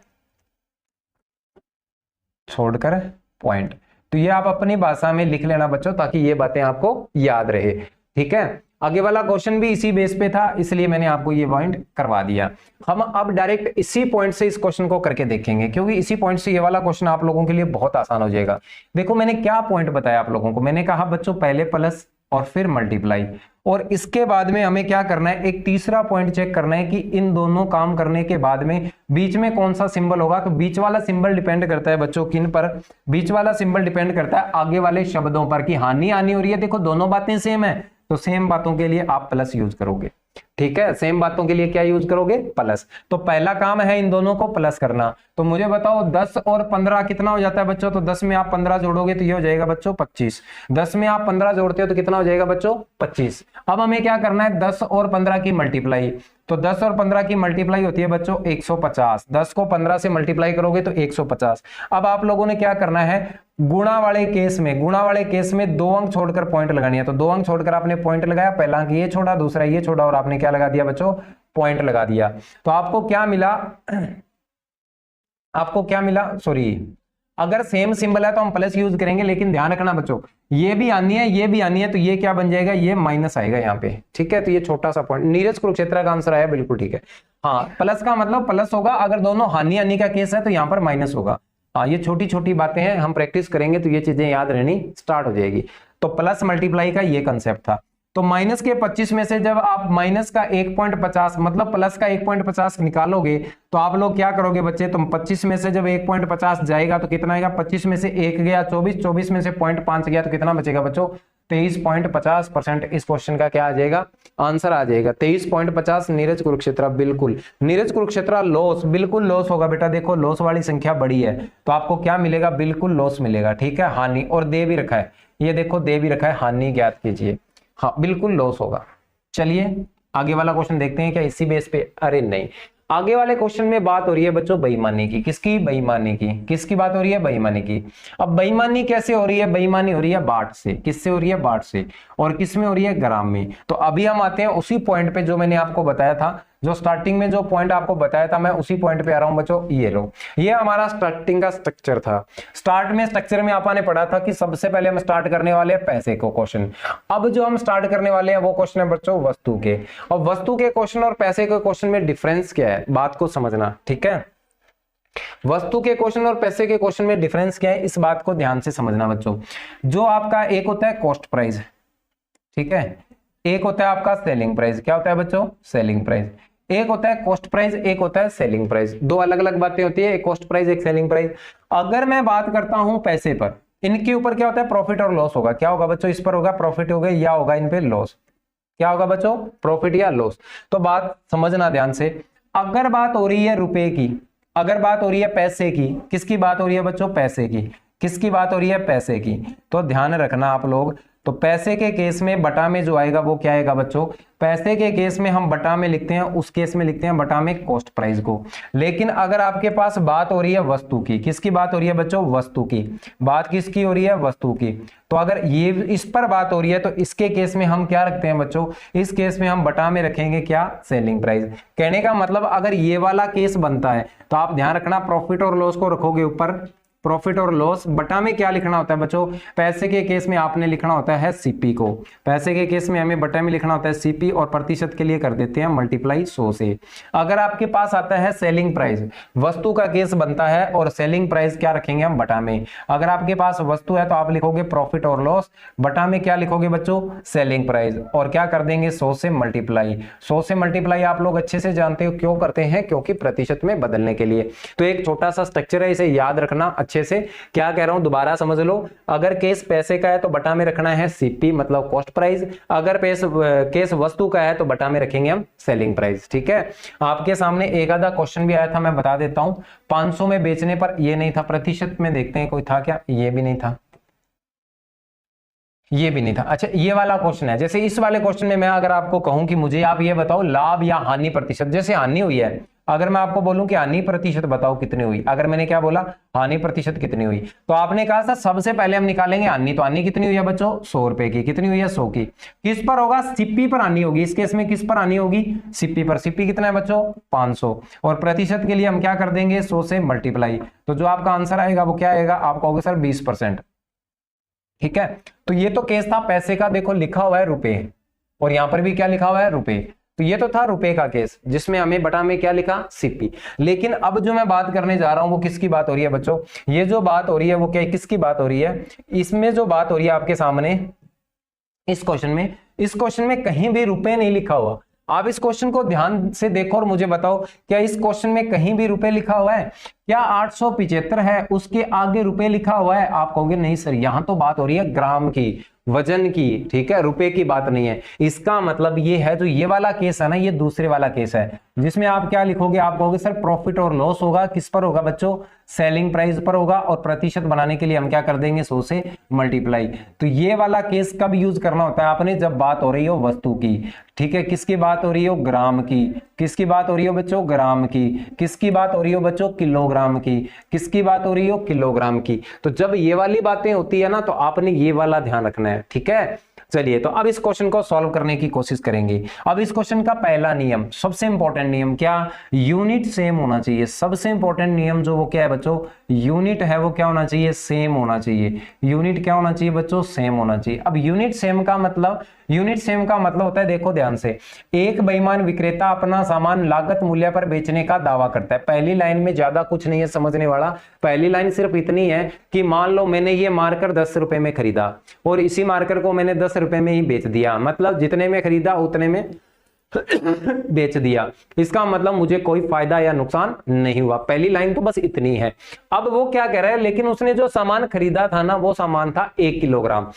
छोड़कर पॉइंट। तो ये आप अपनी भाषा में लिख लेना बच्चों, ताकि ये बातें आपको याद रहे, ठीक है। आगे वाला क्वेश्चन भी इसी बेस पे था, इसलिए मैंने आपको ये पॉइंट करवा दिया। हम अब डायरेक्ट इसी पॉइंट से इस क्वेश्चन को करके देखेंगे, क्योंकि इसी पॉइंट से ये वाला क्वेश्चन आप लोगों के लिए बहुत आसान हो जाएगा। देखो मैंने क्या पॉइंट बताया आप लोगों को, मैंने कहा बच्चों पहले प्लस और फिर मल्टीप्लाई, और इसके बाद में हमें क्या करना है, एक तीसरा पॉइंट चेक करना है कि इन दोनों काम करने के बाद में बीच में कौन सा सिंबल होगा। तो बीच वाला सिंबल डिपेंड करता है बच्चों किन पर, बीच वाला सिंबल डिपेंड करता है आगे वाले शब्दों पर, कि हानि आनी हो रही है। देखो दोनों बातें सेम है तो सेम बातों के लिए आप प्लस यूज करोगे, ठीक है, सेम बातों के लिए क्या यूज करोगे, प्लस। तो पहला काम है इन दोनों को प्लस करना। तो मुझे बताओ 10 और 15 कितना हो जाता है बच्चों, तो 10 में आप 15 जोड़ोगे तो ये हो जाएगा बच्चों 25। 10 में आप 15 जोड़ते हो तो कितना हो जाएगा बच्चों, 25। अब हमें क्या करना है, 10 और 15 की मल्टीप्लाई। तो 10 और 15 की मल्टीप्लाई होती है बच्चों 150। 10 को 15 से मल्टीप्लाई करोगे तो 150। अब आप लोगों ने क्या करना है, गुणा वाले केस में, गुणा वाले केस में 2 अंक छोड़कर पॉइंट लगानी है। तो 2 अंक छोड़कर आपने पॉइंट लगाया, पहला अंक ये छोड़ा, दूसरा ये छोड़ा, और आपने क्या लगा दिया बच्चों, पॉइंट लगा दिया। तो आपको क्या मिला, आपको क्या मिला, सॉरी, अगर सेम सिंबल है तो हम प्लस यूज करेंगे, लेकिन ध्यान रखना बच्चों ये भी आनी है, ये भी आनी है, तो ये क्या बन जाएगा, ये माइनस आएगा यहाँ पे, ठीक है। तो ये छोटा सा पॉइंट, नीरज कुरुक्षेत्र का आंसर आया, बिल्कुल ठीक है। हाँ, प्लस का मतलब प्लस होगा, अगर दोनों हानि आनी का केस है तो यहाँ पर माइनस होगा। हाँ, ये छोटी छोटी बातें हैं, हम प्रैक्टिस करेंगे तो ये चीजें याद रहनी स्टार्ट हो जाएगी। तो प्लस मल्टीप्लाई का ये कंसेप्ट था। तो माइनस के 25 में से जब आप माइनस का 1.50 मतलब प्लस का 1.50 निकालोगे तो आप लोग क्या करोगे बच्चे, तुम 25 में से जब 1.50 जाएगा तो कितना आएगा, 25 में से 1 गया 24, 24 में से 0.5 गया तो कितना बचेगा बच्चों, 23.50%। इस क्वेश्चन का क्या आ जाएगा, आंसर आ जाएगा 23.50। नीरज कुरुक्षेत्र, बिल्कुल नीरज कुरुक्षेत्र लॉस, बिल्कुल लॉस होगा बेटा। देखो लॉस वाली संख्या बड़ी है तो आपको क्या मिलेगा, बिल्कुल लॉस मिलेगा, ठीक है। हानि और दे भी रखा है, ये देखो दे भी रखा है, हानि ज्ञात कीजिए, हाँ बिल्कुल लॉस होगा। चलिए आगे वाला क्वेश्चन देखते हैं, क्या इसी बेस पे, अरे नहीं, आगे वाले क्वेश्चन में बात हो रही है बच्चों बेईमानी की। किसकी, बेईमानी की। किसकी बात हो रही है, बेईमानी की। अब बेईमानी कैसे हो रही है, बेईमानी हो रही है बाट से। किससे हो रही है, बाट से। और किस में हो रही है, ग्राम में। तो अभी हम आते हैं उसी पॉइंट पे जो मैंने आपको बताया था, जो स्टार्टिंग में जो पॉइंट आपको बताया था, मैं उसी पॉइंट पे आ रहा हूं बच्चों। ये लो, ये हमारा स्टार्टिंग का स्ट्रक्चर था। स्टार्ट में स्ट्रक्चर में आपने पढ़ा था कि सबसे पहले हम स्टार्ट करने वाले हैं पैसे को क्वेश्चन। अब जो हम स्टार्ट करने वाले हैं वो क्वेश्चन है बच्चों वस्तु के। और वस्तु के क्वेश्चन और पैसे के क्वेश्चन में डिफरेंस क्या है, बात को समझना, ठीक है। वस्तु के क्वेश्चन और पैसे के क्वेश्चन में डिफरेंस क्या है, इस बात को ध्यान से समझना बच्चों। जो आपका एक होता है कॉस्ट प्राइस, ठीक है, एक होता है आपका सेलिंग प्राइस। क्या होता है बच्चों, सेलिंग प्राइस। एक होता है कॉस्ट प्राइस, एक होता है सेलिंग प्राइस। दो अलग अलग बातें होती है, एक कॉस्ट प्राइस, एक सेलिंग प्राइस। अगर मैं बात करता हूं पैसे पर, इनके ऊपर क्या होता है, प्रॉफिट और लॉस होगा। क्या होगा बच्चों, इस पर होगा प्रॉफिट होगा या होगा इन पे लॉस। क्या होगा बच्चों, प्रॉफिट या लॉस। तो बात समझना ध्यान से। अगर बात हो रही है रुपए की, अगर बात हो रही है पैसे की, किसकी बात हो रही है बच्चों, पैसे की। किसकी बात हो रही है, पैसे की। तो ध्यान रखना आप लोग, तो पैसे के केस में बटा में जो आएगा वो क्या आएगा बच्चों, पैसे के केस में हम बटा में लिखते हैं, उस केस में लिखते हैं बटा में कॉस्ट प्राइस को। लेकिन अगर आपके पास बात हो रही है वस्तु की, किसकी बात हो रही है बच्चों, वस्तु की। बात किसकी हो रही है, वस्तु की। तो अगर ये इस पर बात हो रही है तो इसके केस में हम क्या रखते हैं बच्चों, इस केस में हम बटा में रखेंगे क्या, सेलिंग प्राइस। कहने का मतलब अगर ये वाला केस बनता है तो आप ध्यान रखना प्रॉफिट और लॉस को रखोगे ऊपर, प्रॉफिट और लॉस। बटा में क्या लिखना होता है बच्चों, पैसे के केस में आपने लिखना होता है सीपी को। पैसे के केस में हमें बटा में लिखना होता है सीपी, और प्रतिशत के लिए कर देते हैं मल्टीप्लाई 100 से। अगर आपके पास आता है सेलिंग प्राइस, वस्तु का केस बनता है और सेलिंग प्राइस क्या रखेंगे हम, बटा में। अगर आपके पास वस्तु है तो आप लिखोगे प्रॉफिट और लॉस, बटा में क्या लिखोगे बच्चों, सेलिंग प्राइस, और क्या कर देंगे 100 से मल्टीप्लाई। 100 से मल्टीप्लाई आप लोग अच्छे से जानते हो क्यों करते हैं, क्योंकि प्रतिशत में बदलने के लिए। तो एक छोटा सा स्ट्रक्चर है, इसे याद रखना, अच्छे अच्छे से। क्या कह रहा हूं दोबारा समझ लो, अगर केस पैसे का है तो बटा में रखना है सीपी मतलब कॉस्ट प्राइस, अगर केस वस्तु का है तो बटा में रखेंगे हम सेलिंग प्राइस। ठीक है, आपके सामने एक आधा क्वेश्चन भी आया था, मैं बता देता हूं। 500 में बेचने पर ये नहीं था, प्रतिशत में देखते हैं कोई था क्या, ये भी नहीं था, ये भी नहीं था। अच्छा ये वाला क्वेश्चन है, जैसे इस वाले क्वेश्चन में मैं अगर आपको कहूं कि मुझे आप ये बताओ लाभ या हानि प्रतिशत, जैसे हानि हुई है, अगर मैं आपको बोलूं कि हानि प्रतिशत बताओ कितनी हुई, अगर मैंने क्या बोला हानि प्रतिशत कितनी हुई, तो आपने कहा था सबसे पहले हम निकालेंगे हानि। तो हानि कितनी हुई है बच्चों 100 रुपए की, कितनी हुई है 100 की। किस पर होगा, सिप्पी पर हानि होगी, इस केस में किस पर हानि होगी, सिप्पी पर। सिप्पी कितना है बच्चों 500, और प्रतिशत के लिए हम क्या कर देंगे 100 से मल्टीप्लाई, तो जो आपका आंसर आएगा वो क्या आएगा, आप कहोगे सर 20%। ठीक है, तो ये तो केस था पैसे का, देखो लिखा हुआ है रुपए, और यहां पर भी क्या लिखा हुआ है रुपए, तो ये तो था रुपए का केस जिसमें हमें बटा में क्या लिखा सीपी। लेकिन अब जो मैं बात करने जा रहा हूं वो किसकी बात हो रही है बच्चों, ये जो बात हो रही है वो क्या किसकी बात हो रही है, इसमें जो बात हो रही है आपके सामने इस क्वेश्चन में कहीं भी रुपए नहीं लिखा हुआ। आप इस क्वेश्चन को ध्यान से देखो और मुझे बताओ क्या इस क्वेश्चन में कहीं भी रुपए लिखा हुआ है, क्या 875 है उसके आगे रुपए लिखा हुआ है, आप कहोगे नहीं सर यहां तो बात हो रही है ग्राम की, वजन की, ठीक है, रुपए की बात नहीं है। इसका मतलब ये है जो ये वाला केस है ना, ये दूसरे वाला केस है जिसमें आप क्या लिखोगे, आप कहोगे सर प्रॉफिट और लॉस होगा, किस पर होगा बच्चों सेलिंग प्राइस पर होगा, और प्रतिशत बनाने के लिए हम क्या कर देंगे 100 से मल्टीप्लाई। तो ये वाला केस कब यूज करना होता है आपने, जब बात हो रही हो वस्तु की। ठीक है, किसकी बात हो रही हो ग्राम की, किसकी बात हो रही हो बच्चों ग्राम की, किसकी बात हो रही हो बच्चों किलोग्राम की, किसकी बात हो रही हो किलोग्राम की। तो जब ये वाली बातें होती है ना तो आपने ये वाला ध्यान रखना है। ठीक है, चलिए तो अब इस क्वेश्चन को सॉल्व करने की कोशिश करेंगे। अब इस क्वेश्चन का पहला नियम, सबसे इंपॉर्टेंट नियम क्या, यूनिट सेम होना चाहिए। सबसे इंपॉर्टेंट नियम जो वो क्या है बच्चों, यूनिट है वो क्या होना चाहिए, सेम होना चाहिए। यूनिट क्या होना चाहिए बच्चों, सेम होना चाहिए। अब यूनिट सेम का मतलब होता है, देखो ध्यान से, एक बेईमान विक्रेता अपना सामान लागत मूल्य पर बेचने का दावा करता है। पहली लाइन में ज्यादा कुछ नहीं है समझने वाला, पहली लाइन सिर्फ इतनी है कि मान लो मैंने ये मार्कर 10 रुपए में खरीदा और इसी मार्कर को मैंने 10 रुपए में ही बेच दिया, मतलब जितने में खरीदा उतने में बेच दिया। इसका मतलब मुझे कोई फायदा या नुकसान नहीं हुआ। पहली लाइन तो बस इतनी है। अब वो क्या कह रहा है, लेकिन उसने जो सामान खरीदा था ना वो सामान था 1 किलोग्राम।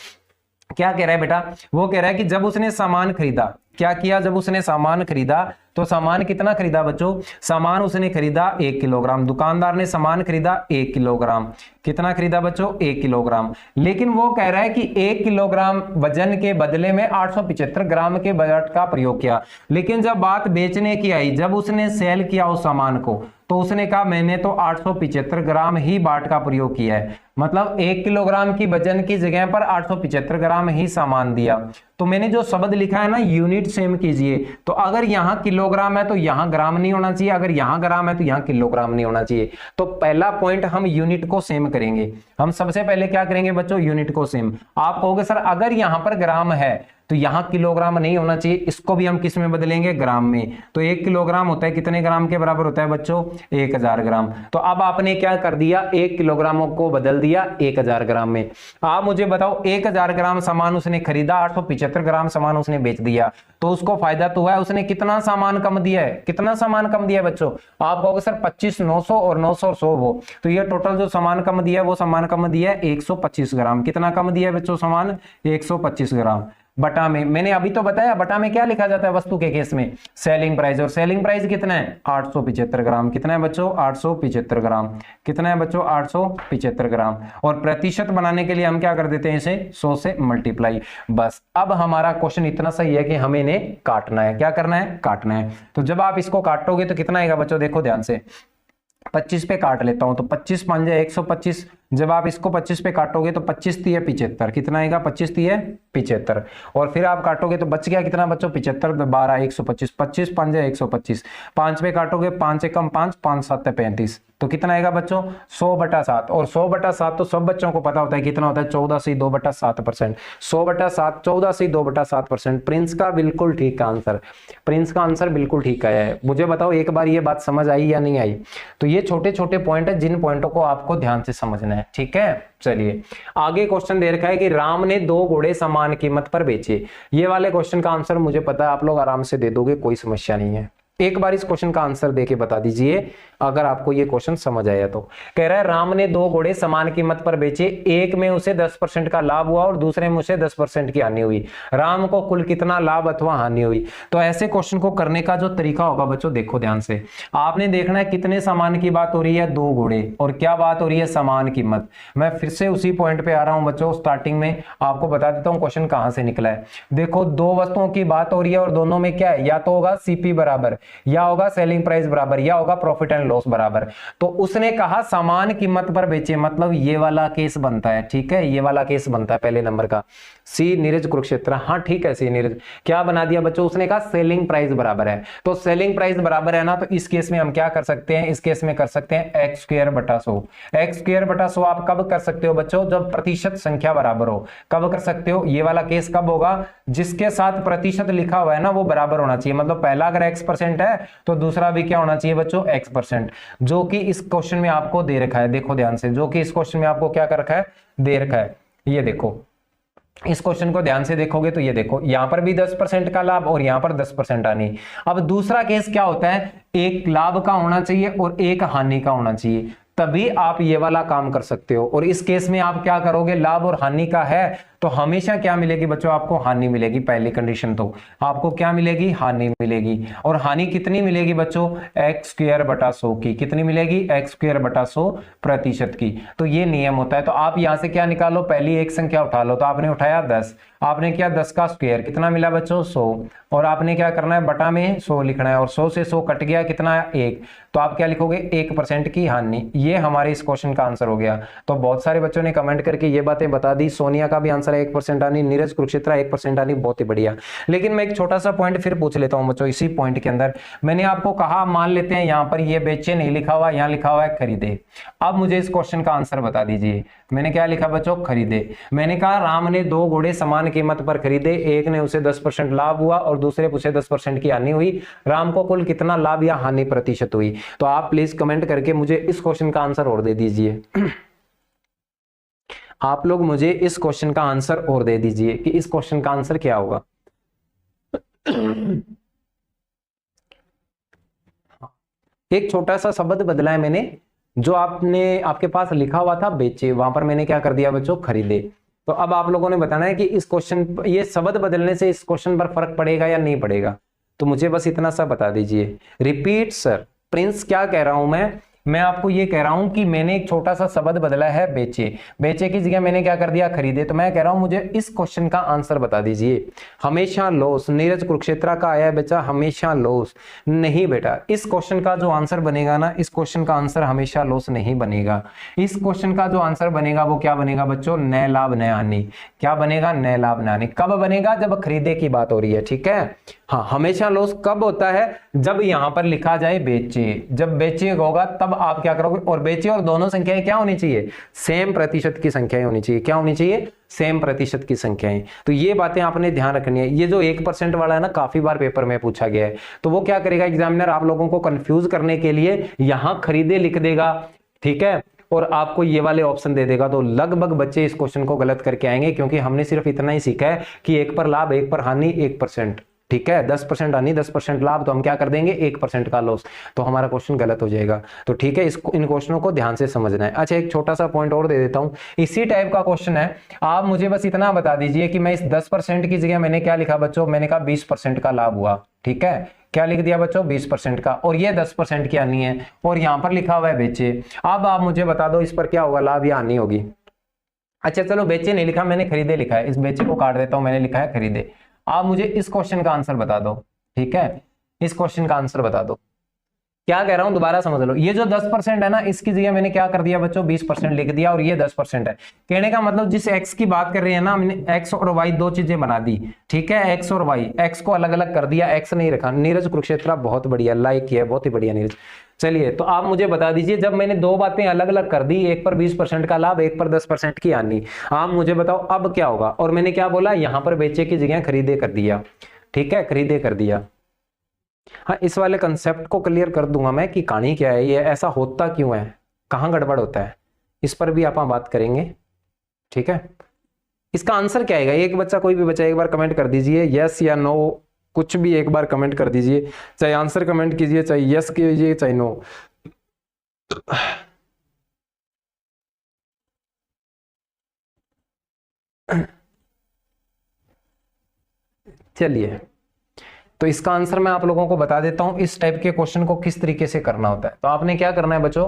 क्या कह रहा है बेटा, वो कह रहा है कि जब उसने सामान खरीदा, क्या किया, जब उसने सामान खरीदा तो सामान कितना खरीदा बच्चों, सामान उसने खरीदा 1 किलोग्राम। दुकानदार ने सामान खरीदा 1 किलोग्राम, कितना खरीदा बच्चों 1 किलोग्राम। लेकिन वो कह रहा है कि 1 किलोग्राम वजन के बदले में 875 ग्राम के बाट का प्रयोग किया। लेकिन जब बात बेचने की आई, जब उसने सेल किया उस सामान को, तो उसने कहा मैंने तो 875 ग्राम ही बाट का प्रयोग किया है, मतलब 1 किलोग्राम की वजन की जगह पर 875 ग्राम ही सामान दिया। तो मैंने जो शब्द लिखा है ना यूनिट सेम कीजिए, तो अगर यहां किलोग्राम है तो यहां ग्राम नहीं होना चाहिए, अगर यहां ग्राम है तो यहां किलोग्राम नहीं होना चाहिए। तो पहला पॉइंट हम यूनिट को सेम करेंगे। हम सबसे पहले क्या करेंगे बच्चों, यूनिट को सेम। आप कहोगे सर अगर यहां पर ग्राम है तो यहां किलोग्राम नहीं होना चाहिए, इसको भी हम किस में बदलेंगे, ग्राम में। तो 1 किलोग्राम होता है कितने ग्राम के बराबर होता है बच्चों, 1000 ग्राम। तो अब आपने क्या कर दिया, 1 किलोग्राम को बदल दिया 1000 ग्राम में। आप मुझे बताओ 1000 ग्राम सामान उसने खरीदा, 875 ग्राम सामान उसने बेच दिया, तो उसको फायदा तो है। उसने कितना सामान कम दिया है, कितना सामान कम दिया है बच्चों, आप कहोगे सर 25 900 और 900 और 100 वो, तो ये टोटल जो सामान कम दिया है वो सामान कम दिया है 125 ग्राम। कितना कम दिया है बच्चों सामान, 125 ग्राम। बटा में, मैंने अभी तो बताया बटा में क्या लिखा जाता है वस्तु के केस में, सेलिंग प्राइस। और सेलिंग प्राइस कितना है 875 ग्राम। कितना है बच्चों 875 ग्राम। कितना है बच्चों 875 ग्राम। और प्रतिशत बनाने के लिए हम क्या कर देते हैं, इसे 100 से मल्टीप्लाई। बस अब हमारा क्वेश्चन इतना सही है कि हमें इन्हें काटना है। क्या करना है, काटना है। तो जब आप इसको काटोगे तो कितना आएगा बच्चों, देखो ध्यान से, 25 पे काट लेता हूं तो 25 5 125। जब आप इसको 25 पे काटोगे तो 25 3 75, कितना आएगा 25 3 75। और फिर आप काटोगे तो बच गया कितना बच्चों 75 12 125, 25 5 125। 5 पे काटोगे 5 एकम 5 5 7 35, तो कितना आएगा बच्चों 100/7। और 100/7 तो सब बच्चों को पता होता है कितना होता है, 14 से 2/7%। 100/7 14 से 2/7%। प्रिंस का बिल्कुल ठीक आंसर, प्रिंस का आंसर बिल्कुल ठीक आया है। मुझे बताओ एक बार ये बात समझ आई या नहीं आई। तो ये छोटे छोटे पॉइंट है जिन पॉइंटों को आपको ध्यान से समझना है। ठीक है, चलिए आगे क्वेश्चन दे रखा है कि राम ने 2 घोड़े समान कीमत पर बेचे। ये वाले क्वेश्चन का आंसर मुझे पता है आप लोग आराम से दे दोगे, कोई समस्या नहीं है। एक बार इस क्वेश्चन का आंसर देके बता दीजिए अगर आपको ये क्वेश्चन समझ आया तो। कह रहा है राम ने 2 घोड़े समान कीमत पर बेचे, एक में उसे 10% का लाभ हुआ और दूसरे में उसे 10% की हानि हुई। राम को कुल कितना लाभ अथवा हानि हुई? तो ऐसे क्वेश्चन को करने का जो तरीका होगा बच्चों, देखो ध्यान से, आपने देखना है कितने सामान की बात हो रही है, 2 घोड़े, और क्या बात हो रही है, समान कीमत। मैं फिर से उसी पॉइंट पे आ रहा हूं बच्चों, स्टार्टिंग में आपको बता देता हूं क्वेश्चन कहां से निकला है। देखो 2 वस्तुओं की बात हो रही है और दोनों में क्या है, या तो होगा सीपी बराबर, या होगा सेलिंग प्राइस बराबर, या होगा प्रॉफिट एंड लॉस बराबर। तो उसने कहा समान कीमत पर बेचे, मतलब ये वाला केस बनता है, ठीक है, ये वाला केस बनता है पहले नंबर का। सी नीरज कुरुक्षेत्र, हाँ ठीक है सी नीरज, क्या बना दिया बच्चों, उसने कहा सेलिंग प्राइस बराबर है। तो सेलिंग प्राइस बराबर है ना, तो इस केस में हम क्या कर सकते हैं, इस केस में कर सकते हैं x स्क्वायर बटा 100। x स्क्वायर बटा 100 आप कब कर सकते हो बच्चों, जब प्रतिशत संख्या बराबर हो। कब कर सकते हो, ये वाला केस कब होगा, जिसके साथ प्रतिशत लिखा हुआ है ना वो बराबर होना चाहिए। मतलब पहला अगर x% है तो दूसरा भी क्या होना चाहिए बच्चों, x%, जो कि इस क्वेश्चन में आपको दे रखा है। देखो ध्यान से, जो कि इस क्वेश्चन में आपको क्या कर रखा है, दे रखा है। ये देखो इस क्वेश्चन को ध्यान से देखोगे तो ये देखो यहां पर भी 10% का लाभ और यहां पर 10% हानि। अब दूसरा केस क्या होता है, एक लाभ का होना चाहिए और एक हानि का होना चाहिए, तभी आप ये वाला काम कर सकते हो। और इस केस में आप क्या करोगे, लाभ और हानि का है तो हमेशा क्या मिलेगी बच्चों, आपको हानि मिलेगी। पहली कंडीशन तो आपको क्या मिलेगी, हानि मिलेगी। और हानि कितनी मिलेगी बच्चों, x स्क्वायर बटा 100 की। कितनी मिलेगी, x स्क्वायर बटा 100% की। तो ये नियम होता है। तो आप यहां से क्या निकालो, पहली एक संख्या उठा लो। तो आपने उठाया 10, आपने क्या 10 का स्क्वायर, कितना मिला बच्चों 100, और आपने क्या करना है, बटा में 100 लिखना है, और 100 से 100 कट गया, कितना है 1। तो आप क्या लिखोगे, 1% की हानि। ये हमारे इस क्वेश्चन का आंसर हो गया। तो बहुत सारे बच्चों ने कमेंट करके ये बातें बता दी। सोनिया का भी आंसर 1% हानि, नीरज कुरुक्षेत्र 1% हानि, बहुत ही बढ़िया। लेकिन मैं एक छोटा सा पॉइंट फिर पूछ लेता हूं बच्चों। इसी पॉइंट के अंदर मैंने आपको कहा, मान लेते हैं यहां पर ये बेचे नहीं लिखा हुआ, यहां लिखा हुआ है खरीदे। अब मुझे इस क्वेश्चन का आंसर बता दीजिए। मैंने क्या लिखा बच्चों, खरीदे। मैंने कहा राम ने 2 घोड़े समान कीमत पर खरीदे, एक ने उसे 10% लाभ हुआ और दूसरे उसे 10% की हानि हुई। राम को कुल कितना लाभ या हानि प्रतिशत हुई? तो आप प्लीज कमेंट करके मुझे इस क्वेश्चन का आंसर और दे दीजिए। आप लोग मुझे इस क्वेश्चन का आंसर और दे दीजिए कि इस क्वेश्चन का आंसर क्या होगा। एक छोटा सा शब्द बदला है मैंने, जो आपने आपके पास लिखा हुआ था बेचे, वहां पर मैंने क्या कर दिया बच्चों, खरीदे। तो अब आप लोगों ने बताना है कि इस क्वेश्चन, ये शब्द बदलने से इस क्वेश्चन पर फर्क पड़ेगा या नहीं पड़ेगा। तो मुझे बस इतना सा बता दीजिए। Repeat sir. प्रिंस क्या कह रहा हूं मैं आपको ये कह रहा हूं कि मैंने एक छोटा सा शब्द बदला है बेचे, बेचे की जगह मैंने क्या कर दिया, खरीदे। तो मैं कह रहा हूं मुझे इस क्वेश्चन का आंसर बता दीजिए। हमेशा लॉस, नीरज कुरुक्षेत्र का आया है बच्चा, हमेशा लॉस नहीं बेटा। इस क्वेश्चन का जो आंसर बनेगा ना, इस क्वेश्चन का आंसर हमेशा लॉस नहीं बनेगा। इस क्वेश्चन का जो आंसर बनेगा वो क्या बनेगा बच्चों, न लाभ न हानि। क्या बनेगा, न लाभ न हानि। कब बनेगा, जब खरीदे की बात हो रही है, ठीक है। हाँ, हमेशा लॉस कब होता है, जब यहां पर लिखा जाए बेचे। जब बेचे होगा तब आप क्या करोगे, और बेचे और दोनों संख्याएं क्या होनी चाहिए, सेम प्रतिशत की संख्याएं होनी चाहिए। क्या होनी चाहिए, सेम प्रतिशत की संख्याएं। तो ये बातें आपने ध्यान रखनी है। ये जो 1% वाला है ना, काफी बार पेपर में पूछा गया है। तो वो क्या करेगा एग्जामिनर, आप लोगों को कंफ्यूज करने के लिए यहां खरीदे लिख देगा, ठीक है, और आपको ये वाले ऑप्शन दे देगा। तो लगभग बच्चे इस क्वेश्चन को गलत करके आएंगे, क्योंकि हमने सिर्फ इतना ही सीखा है कि 1 पर लाभ, 1 पर हानि, 1%, ठीक है। 10% हानि, 10% लाभ, तो हम क्या कर देंगे, 1% का लॉस। तो हमारा क्वेश्चन गलत हो जाएगा। तो ठीक है, इन क्वेश्चनों को ध्यान से समझना है। अच्छा, एक छोटा सा पॉइंट और दे देता हूं, इसी टाइप का क्वेश्चन है। आप मुझे बस इतना बता दीजिए कि मैं इस 10% की जगह मैंने क्या लिखा बच्चों, मैंने कहा 20% का लाभ हुआ, ठीक है। क्या लिख दिया बच्चों, 20% का, और ये 10% की हानि है, और यहां पर लिखा हुआ है बेचे। अब आप मुझे बता दो इस पर क्या होगा, लाभ या हानि होगी। अच्छा चलो, बेचे नहीं लिखा, मैंने खरीदे लिखा है, इस बेचे को काट देता हूं, मैंने लिखा है खरीदे। आप मुझे इस क्वेश्चन का आंसर बता दो, ठीक है, इस क्वेश्चन का आंसर बता दो। क्या कह रहा हूं दोबारा समझ लो। ये जो 10% है ना, इसकी जगह मैंने क्या कर दिया बच्चों, 20% लिख दिया, और ये 10% है। कहने का मतलब जिस x की बात कर रहे हैं ना, हमने x और y दो चीजें बना दी, ठीक है। x और y, x को अलग अलग कर दिया, x नहीं रखा। नीरज कुरुक्षेत्र बहुत बढ़िया, लाइक किया, बहुत ही बढ़िया नीरज। चलिए, तो आप मुझे बता दीजिए, जब मैंने दो बातें अलग अलग कर दी, एक पर 20% का लाभ, एक पर 10% की हानि, आप मुझे बताओ अब क्या होगा। और मैंने क्या बोला, यहां पर बेचे की जगह खरीदे कर दिया, ठीक है, खरीदे कर दिया। हाँ, इस वाले कंसेप्ट को क्लियर कर दूंगा मैं कि कहानी क्या है, ये ऐसा होता क्यों है, कहां गड़बड़ होता है, इस पर भी आप बात करेंगे, ठीक है। इसका आंसर क्या आएगा, एक बच्चा, कोई भी बच्चा एक बार कमेंट कर दीजिए, यस या नो कुछ भी एक बार कमेंट कर दीजिए, चाहे आंसर कमेंट कीजिए, चाहे यस कीजिए, चाहे नो। चलिए, तो इसका आंसर मैं आप लोगों को बता देता हूं, इस टाइप के क्वेश्चन को किस तरीके से करना होता है। तो आपने क्या करना है बच्चों,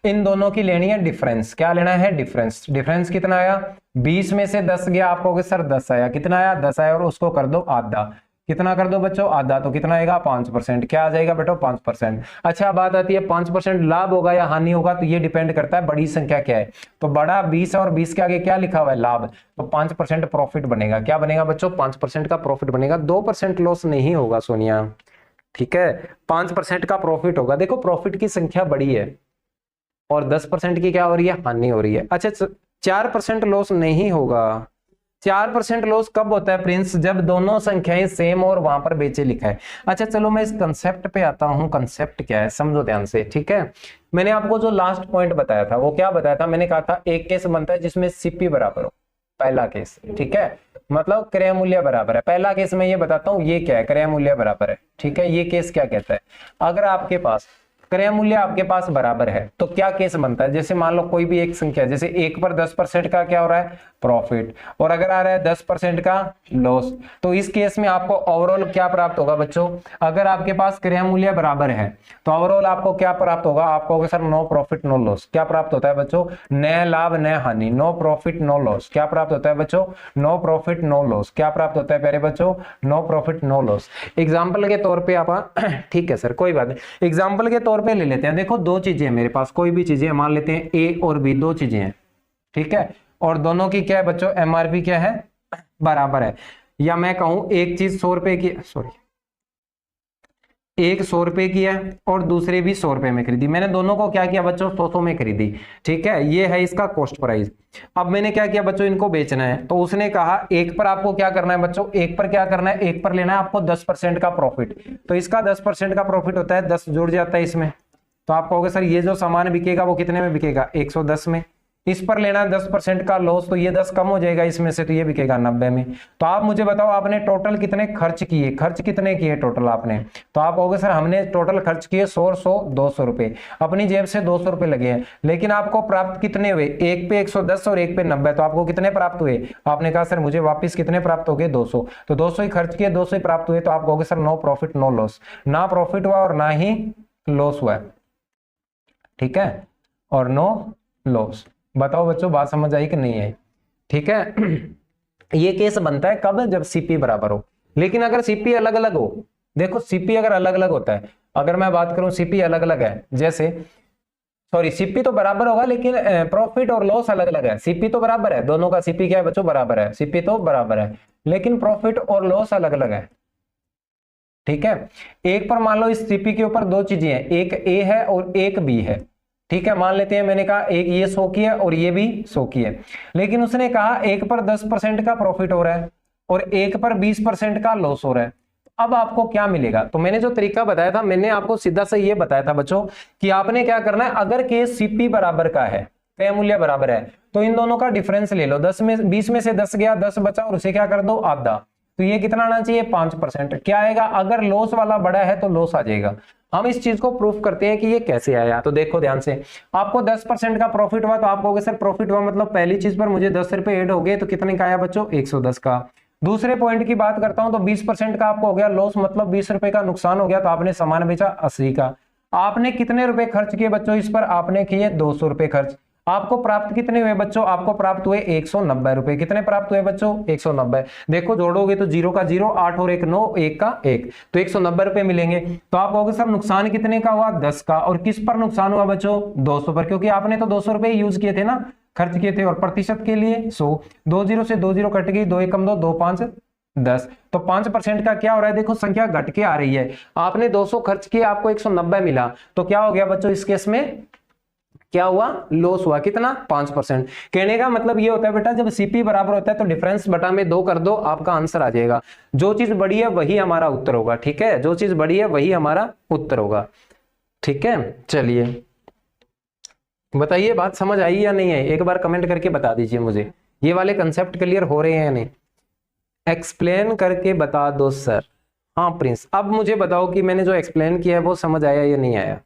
इन दोनों की लेनी है डिफरेंस। क्या लेना है, डिफरेंस। डिफरेंस कितना आया, 20 में से 10 गया, आप कहोगे सर 10 आया, कितना आया 10 आया, और उसको कर दो आधा। कितना कर दो बच्चों, आधा, तो कितना आएगा 5%। क्या आ जाएगा बेटो 5%। अच्छा, बात आती है 5% लाभ होगा या हानि होगा, तो ये डिपेंड करता है बड़ी संख्या क्या है। तो बड़ा 20 और 20 के आगे क्या लिखा हुआ है, लाभ, तो 5% प्रॉफिट बनेगा। क्या बनेगा बच्चों, 5% का प्रॉफिट बनेगा, 2% लॉस नहीं होगा सोनिया, ठीक है, 5% का प्रॉफिट होगा। देखो प्रॉफिट की संख्या बड़ी है और 10% की क्या हो रही है, हानि हो रही है। अच्छा, 4% लॉस नहीं होगा। 4% लॉस कब होता है प्रिंस, जब दोनों संख्याएं सेम और वहां पर बेचे लिखा है। अच्छा चलो मैं इस कंसेप्ट पे आता हूं, कंसेप्ट क्या है समझो ध्यान से, ठीक है। मैंने आपको जो लास्ट पॉइंट बताया था वो क्या बताया था, मैंने कहा था एक केस बनता है जिसमें सीपी बराबर हो, पहला केस, ठीक है, मतलब क्रय मूल्य बराबर है। पहला केस मैं ये बताता हूं ये क्या है, क्रय मूल्य बराबर है, ठीक है। ये केस क्या कहता है, अगर आपके पास क्रय मूल्य आपके पास बराबर है तो क्या केस बनता है, जैसे मान लो कोई भी एक संख्या, जैसे 1 पर 10% का क्या हो रहा है, प्रॉफिट, और अगर आ रहा है 10% का लॉस, तो इस केस में आपको ओवरऑल क्या प्राप्त होगा बच्चों, अगर आपके पास क्रय मूल्य बराबर है तो ओवरऑल आपको क्या प्राप्त होगा, आपको sir no profit no loss. क्या प्राप्त होता है बच्चों, न लाभ न हानि, नो प्रॉफिट नो लॉस। क्या प्राप्त होता है बच्चों, नो प्रॉफिट नो लॉस। क्या प्राप्त होता है प्यारे बच्चों, no profit no loss. Example के तौर पर आप ठीक है सर कोई बात नहीं, एग्जाम्पल के तौर पे ले लेते हैं। देखो दो चीजें मेरे पास, कोई भी चीजें मान लेते हैं ए और बी, दो चीजें हैं, ठीक है, और दोनों की क्या है बच्चों, एमआरपी क्या है, बराबर है। या मैं कहूं एक चीज 100 रुपए की, सॉरी एक 100 रुपए की है और दूसरे भी 100 रुपए में खरीदी, मैंने दोनों को क्या किया बच्चों 100 में खरीदी, ठीक है, ये है इसका कॉस्ट प्राइस। अब मैंने क्या किया बच्चों, इनको बेचना है, तो उसने कहा एक पर आपको क्या करना है बच्चों, एक पर क्या करना है, एक पर लेना है आपको 10% का प्रॉफिट, तो इसका 10% का प्रॉफिट होता है 10 जुड़ जाता है इसमें, तो आप कहोगे सर ये जो सामान बिकेगा वो कितने में बिकेगा, 110 में। इस पर लेना है 10% का लॉस, तो ये 10 कम हो जाएगा इसमें से, तो ये बिकेगा 90 में। तो आप मुझे बताओ आपने टोटल कितने खर्च किए, खर्च कितने किए टोटल आपने, तो आप कहोगे सर हमने टोटल खर्च किए 100 200 रुपए, अपनी जेब से 200 रुपए लगे हैं, लेकिन आपको प्राप्त कितने हुए, एक पे 110 और एक पे 90, तो आपको कितने प्राप्त हुए, आपने कहा सर मुझे वापिस कितने प्राप्त हो गए 200, तो 200 ही खर्च किए 200 ही प्राप्त हुए, तो आप कहोगे sir no profit no loss, ना प्रॉफिट हुआ और ना ही लॉस हुआ, ठीक है, और नो लॉस। बताओ बच्चों बात समझ आई कि नहीं आई, ठीक है। ये केस बनता है कब, जब सीपी बराबर हो। लेकिन अगर सीपी अलग अलग हो, देखो सीपी अगर अलग अलग होता है, अगर मैं बात करूं सीपी अलग अलग है, जैसे सॉरी सीपी तो बराबर होगा लेकिन प्रॉफिट और लॉस अलग अलग है। सीपी तो बराबर है, दोनों का सीपी क्या है बच्चों, बराबर है, सीपी तो बराबर है, लेकिन प्रॉफिट और लॉस अलग अलग है, ठीक है। एक पर मान लो इस सीपी के ऊपर दो चीजें हैं, एक ए है और एक बी है, ठीक है, मान लेते हैं मैंने कहा एक ये 100 की है और ये भी 100 की है, लेकिन उसने कहा एक पर 10% का प्रॉफिट हो रहा है और एक पर 20% का लॉस हो रहा है। अब आपको क्या मिलेगा, तो मैंने जो तरीका बताया था, मैंने आपको सीधा से ये बताया था बच्चों कि आपने क्या करना है, अगर केस सीपी बराबर का है, क्रय मूल्य बराबर है, तो इन दोनों का डिफरेंस ले लो, 20 में से 10 गया, 10 बचा और उसे क्या कर दो आधा, तो ये कितना आना चाहिए 5%। क्या आएगा, अगर लॉस वाला बड़ा है तो लॉस आ जाएगा। हम इस चीज को प्रूफ करते हैं कि ये कैसे आया, तो देखो ध्यान से, आपको 10% का प्रॉफिट हुआ, तो आप कहोगे सर प्रॉफिट हुआ मतलब पहली चीज पर मुझे 10 रुपए ऐड हो गए, तो कितने का आया बच्चों 110 का। दूसरे पॉइंट की बात करता हूं तो 20% का आपको हो गया लॉस, मतलब 20 रुपए का नुकसान हो गया, तो आपने सामान बेचा 80 का। आपने कितने रुपए खर्च किए बच्चों इस पर, आपने किए 200 रुपए खर्च। आपको प्राप्त कितने हुए बच्चों, आपको प्राप्त हुए 190 रुपए। कितने प्राप्त हुए बच्चों 190, देखो जोड़ोगे तो 0 का 0, 8 और 1 9, 1 का 1, तो 190 रुपए मिलेंगे। तो आप कहोगे सर नुकसान कितने का हुआ 10 का, और किस पर नुकसान हुआ बच्चों 200 पर, क्योंकि आपने तो 200 रुपए यूज किए थे ना, खर्च किए थे, और प्रतिशत के लिए 100, 2 0 से 2 0 कट गई, 2 1 कम 2, 2 5 10, तो 5% का क्या हो रहा है, देखो संख्या घट के आ रही है। आपने 200 खर्च किए, आपको 190 मिला, तो क्या हो गया बच्चों इस केस में क्या हुआ, लॉस हुआ, कितना 5%। कहने का मतलब ये होता है बेटा, जब सीपी बराबर होता है तो डिफरेंस बटा में 2 कर दो, आपका आंसर आ जाएगा। जो चीज बड़ी है वही हमारा उत्तर होगा, ठीक है, जो चीज बड़ी है वही हमारा उत्तर होगा, ठीक है। चलिए बताइए बात समझ आई या नहीं आई, एक बार कमेंट करके बता दीजिए मुझे, ये वाले कंसेप्ट क्लियर हो रहे हैं या नहीं, एक्सप्लेन करके बता दो सर, हाँ प्रिंस, अब मुझे बताओ कि मैंने जो एक्सप्लेन किया है वो समझ आया या नहीं आया?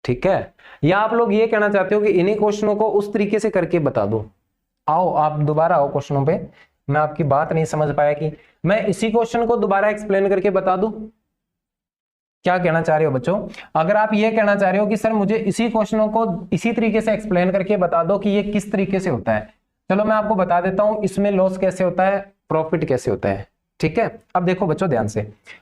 ठीक है, या आप लोग ये कहना चाहते हो कि इन्हीं क्वेश्चनों को उस तरीके से करके बता दो? आओ आप दोबारा आओ क्वेश्चनों पे, मैं आपकी बात नहीं समझ पाया कि मैं इसी क्वेश्चन को दोबारा एक्सप्लेन करके बता दूं? क्या कहना चाह रहे हो बच्चों? अगर आप ये कहना चाह रहे हो कि सर मुझे इसी क्वेश्चनों को इसी तरीके से एक्सप्लेन करके बता दो कि ये किस तरीके से होता है, चलो मैं आपको बता देता हूं इसमें लॉस कैसे होता है, प्रॉफिट कैसे होता है। ठीक है, अब देखो बच्चों ध्यान से,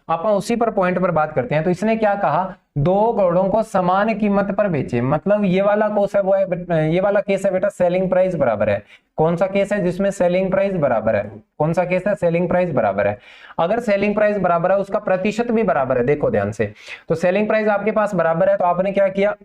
अपन उसी पर पॉइंट पर बात करते हैं। तो इसने क्या कहा, दो घोड़ों को समान कीमत पर बेचे, मतलब ये वाला कोस है वो है, ये वाला केस है बेटा सेलिंग प्राइस बराबर है। कौन सा केस है जिसमें सेलिंग प्राइस बराबर है? कौन सा केस है? सेलिंग प्राइस बराबर है। अगर सेलिंग प्राइस बराबर है उसका प्रतिशत भी बराबर है। देखो ध्यान से, तो सेलिंग प्राइस आपके पास बराबर है तो आपने क्या किया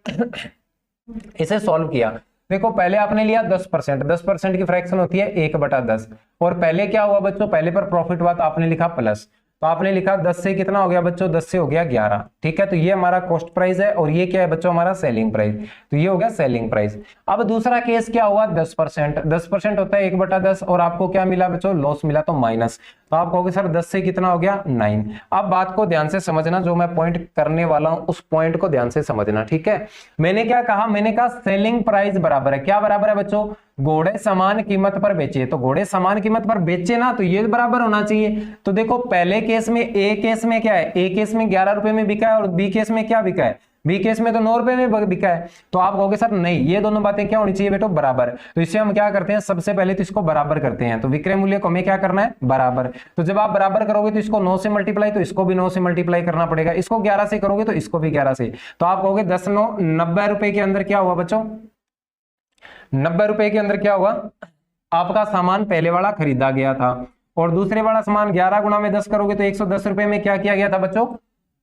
इसे सॉल्व किया। देखो पहले आपने लिया 10%, 10% की फ्रैक्शन होती है 1/10, और पहले क्या हुआ बच्चों, पहले पर प्रॉफिट हुआ तो आपने लिखा प्लस, तो आपने लिखा 10 से कितना हो गया बच्चों, 10 से हो गया 11। ठीक है, तो ये हमारा कॉस्ट प्राइस है और ये क्या है बच्चों, हमारा सेलिंग प्राइस, तो ये हो गया सेलिंग प्राइस। अब दूसरा केस क्या हुआ, 10%, 10% होता है 1/10, और आपको क्या मिला बच्चों, लॉस मिला, तो माइनस, तो आप कहोगे सर 10 से कितना हो गया, 9। अब बात को ध्यान से समझना, जो मैं पॉइंट करने वाला हूं उस पॉइंट को ध्यान से समझना। ठीक है, मैंने क्या कहा, मैंने कहा सेलिंग प्राइस बराबर है, क्या बराबर है बच्चों, घोड़े समान कीमत पर बेचे, तो घोड़े समान कीमत पर बेचे ना, तो ये बराबर होना चाहिए। तो देखो पहले केस में, ए केस में क्या है, ए केस में 11 रुपए में बिका है, और बी केस में क्या बिका है, बी केस में तो 9 रुपए में बिका है। तो आप कहोगे सर नहीं, ये दोनों बातें क्या होनी चाहिए बेटो, बराबर। तो इससे हम क्या करते हैं, सबसे पहले तो इसको बराबर करते हैं, तो विक्रय मूल्य को हमें क्या करना है, बराबर। तो जब आप बराबर करोगे तो इसको 9 से मल्टीप्लाई, तो इसको भी 9 से मल्टीप्लाई करना पड़ेगा, इसको 11 से करोगे तो इसको भी 11 से, तो आप कहोगे 10 9 90 रुपए के अंदर क्या हुआ बच्चों, 90 रुपए के अंदर क्या हुआ, आपका सामान पहले वाला खरीदा गया था, और दूसरे वाला सामान 11 गुना में 10 करोगे तो 110 रुपए में क्या किया गया था बच्चों,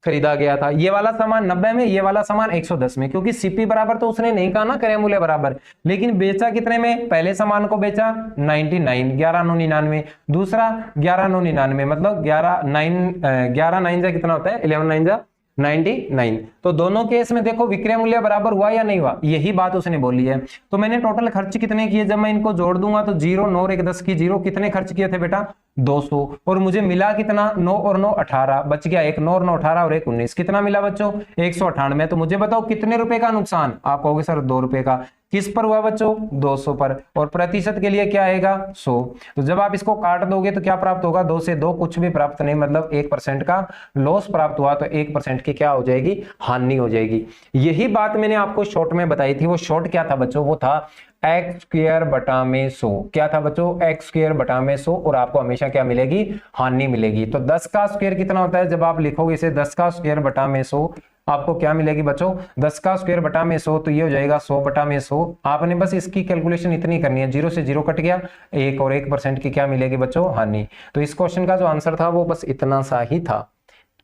खरीदा गया था। ये वाला सामान 90 में, ये वाला सामान 110 में, क्योंकि सीपी बराबर तो उसने नहीं कहा ना, क्रय मूल्य बराबर, लेकिन बेचा कितने में, पहले सामान को बेचा 99, 11,999, दूसरा 11,999, मतलब 11 9 जा कितना होता है, 11 9 जा 99। तो दोनों केस में देखो विक्रय मूल्य बराबर हुआ या नहीं हुआ, यही बात उसने बोली है। तो मैंने टोटल खर्च कितने किए, जब मैं इनको जोड़ दूंगा तो 0 9 और 1 10 की 0, कितने खर्च किए थे बेटा, 200, और मुझे मिला कितना, 9 और 9 18, बच गया 1, 9 और 9 18 और 1 19, कितना मिला बच्चों, 198। तो मुझे बताओ कितने रुपए का नुकसान, आप कहोगे सर 2 रुपए का, किस पर हुआ बच्चों, 200 पर, और प्रतिशत के लिए क्या आएगा, 100। तो जब आप इसको काट दोगे तो क्या प्राप्त होगा, 2 से 2 कुछ भी प्राप्त नहीं, मतलब 1% का लॉस प्राप्त हुआ, तो 1% की क्या हो जाएगी, हानि हो जाएगी। यही बात मैंने आपको शॉर्ट में बताई थी। वो शॉर्ट क्या था बच्चों, वो था एक्स स्क्वायर बटा में 100। क्या था बच्चों, एक्स स्क्वायर बटा में 100, और आपको हमेशा क्या मिलेगी, हानि मिलेगी। तो 10 का स्क्वायर कितना होता है, जब आप लिखोगे इसे 10 का स्क्वायर बटा में 100, आपको क्या मिलेगी बच्चों, 10 का स्क्वायर बटा में 100, तो ये हो जाएगा 100 बटा में 100। आपने बस इसकी कैलकुलेशन इतनी करनी है, 0 से 0 कट गया, 1 और 1% की क्या मिलेगी बच्चों, हानि। तो इस क्वेश्चन का जो आंसर था वो बस इतना सा ही था।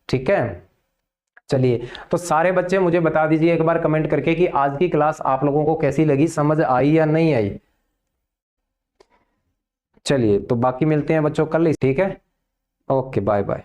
ठीक है, चलिए, तो सारे बच्चे मुझे बता दीजिए एक बार कमेंट करके कि आज की क्लास आप लोगों को कैसी लगी, समझ आई या नहीं आई। चलिए, तो बाकी मिलते हैं बच्चों कल, ठीक है, ओके, बाय बाय।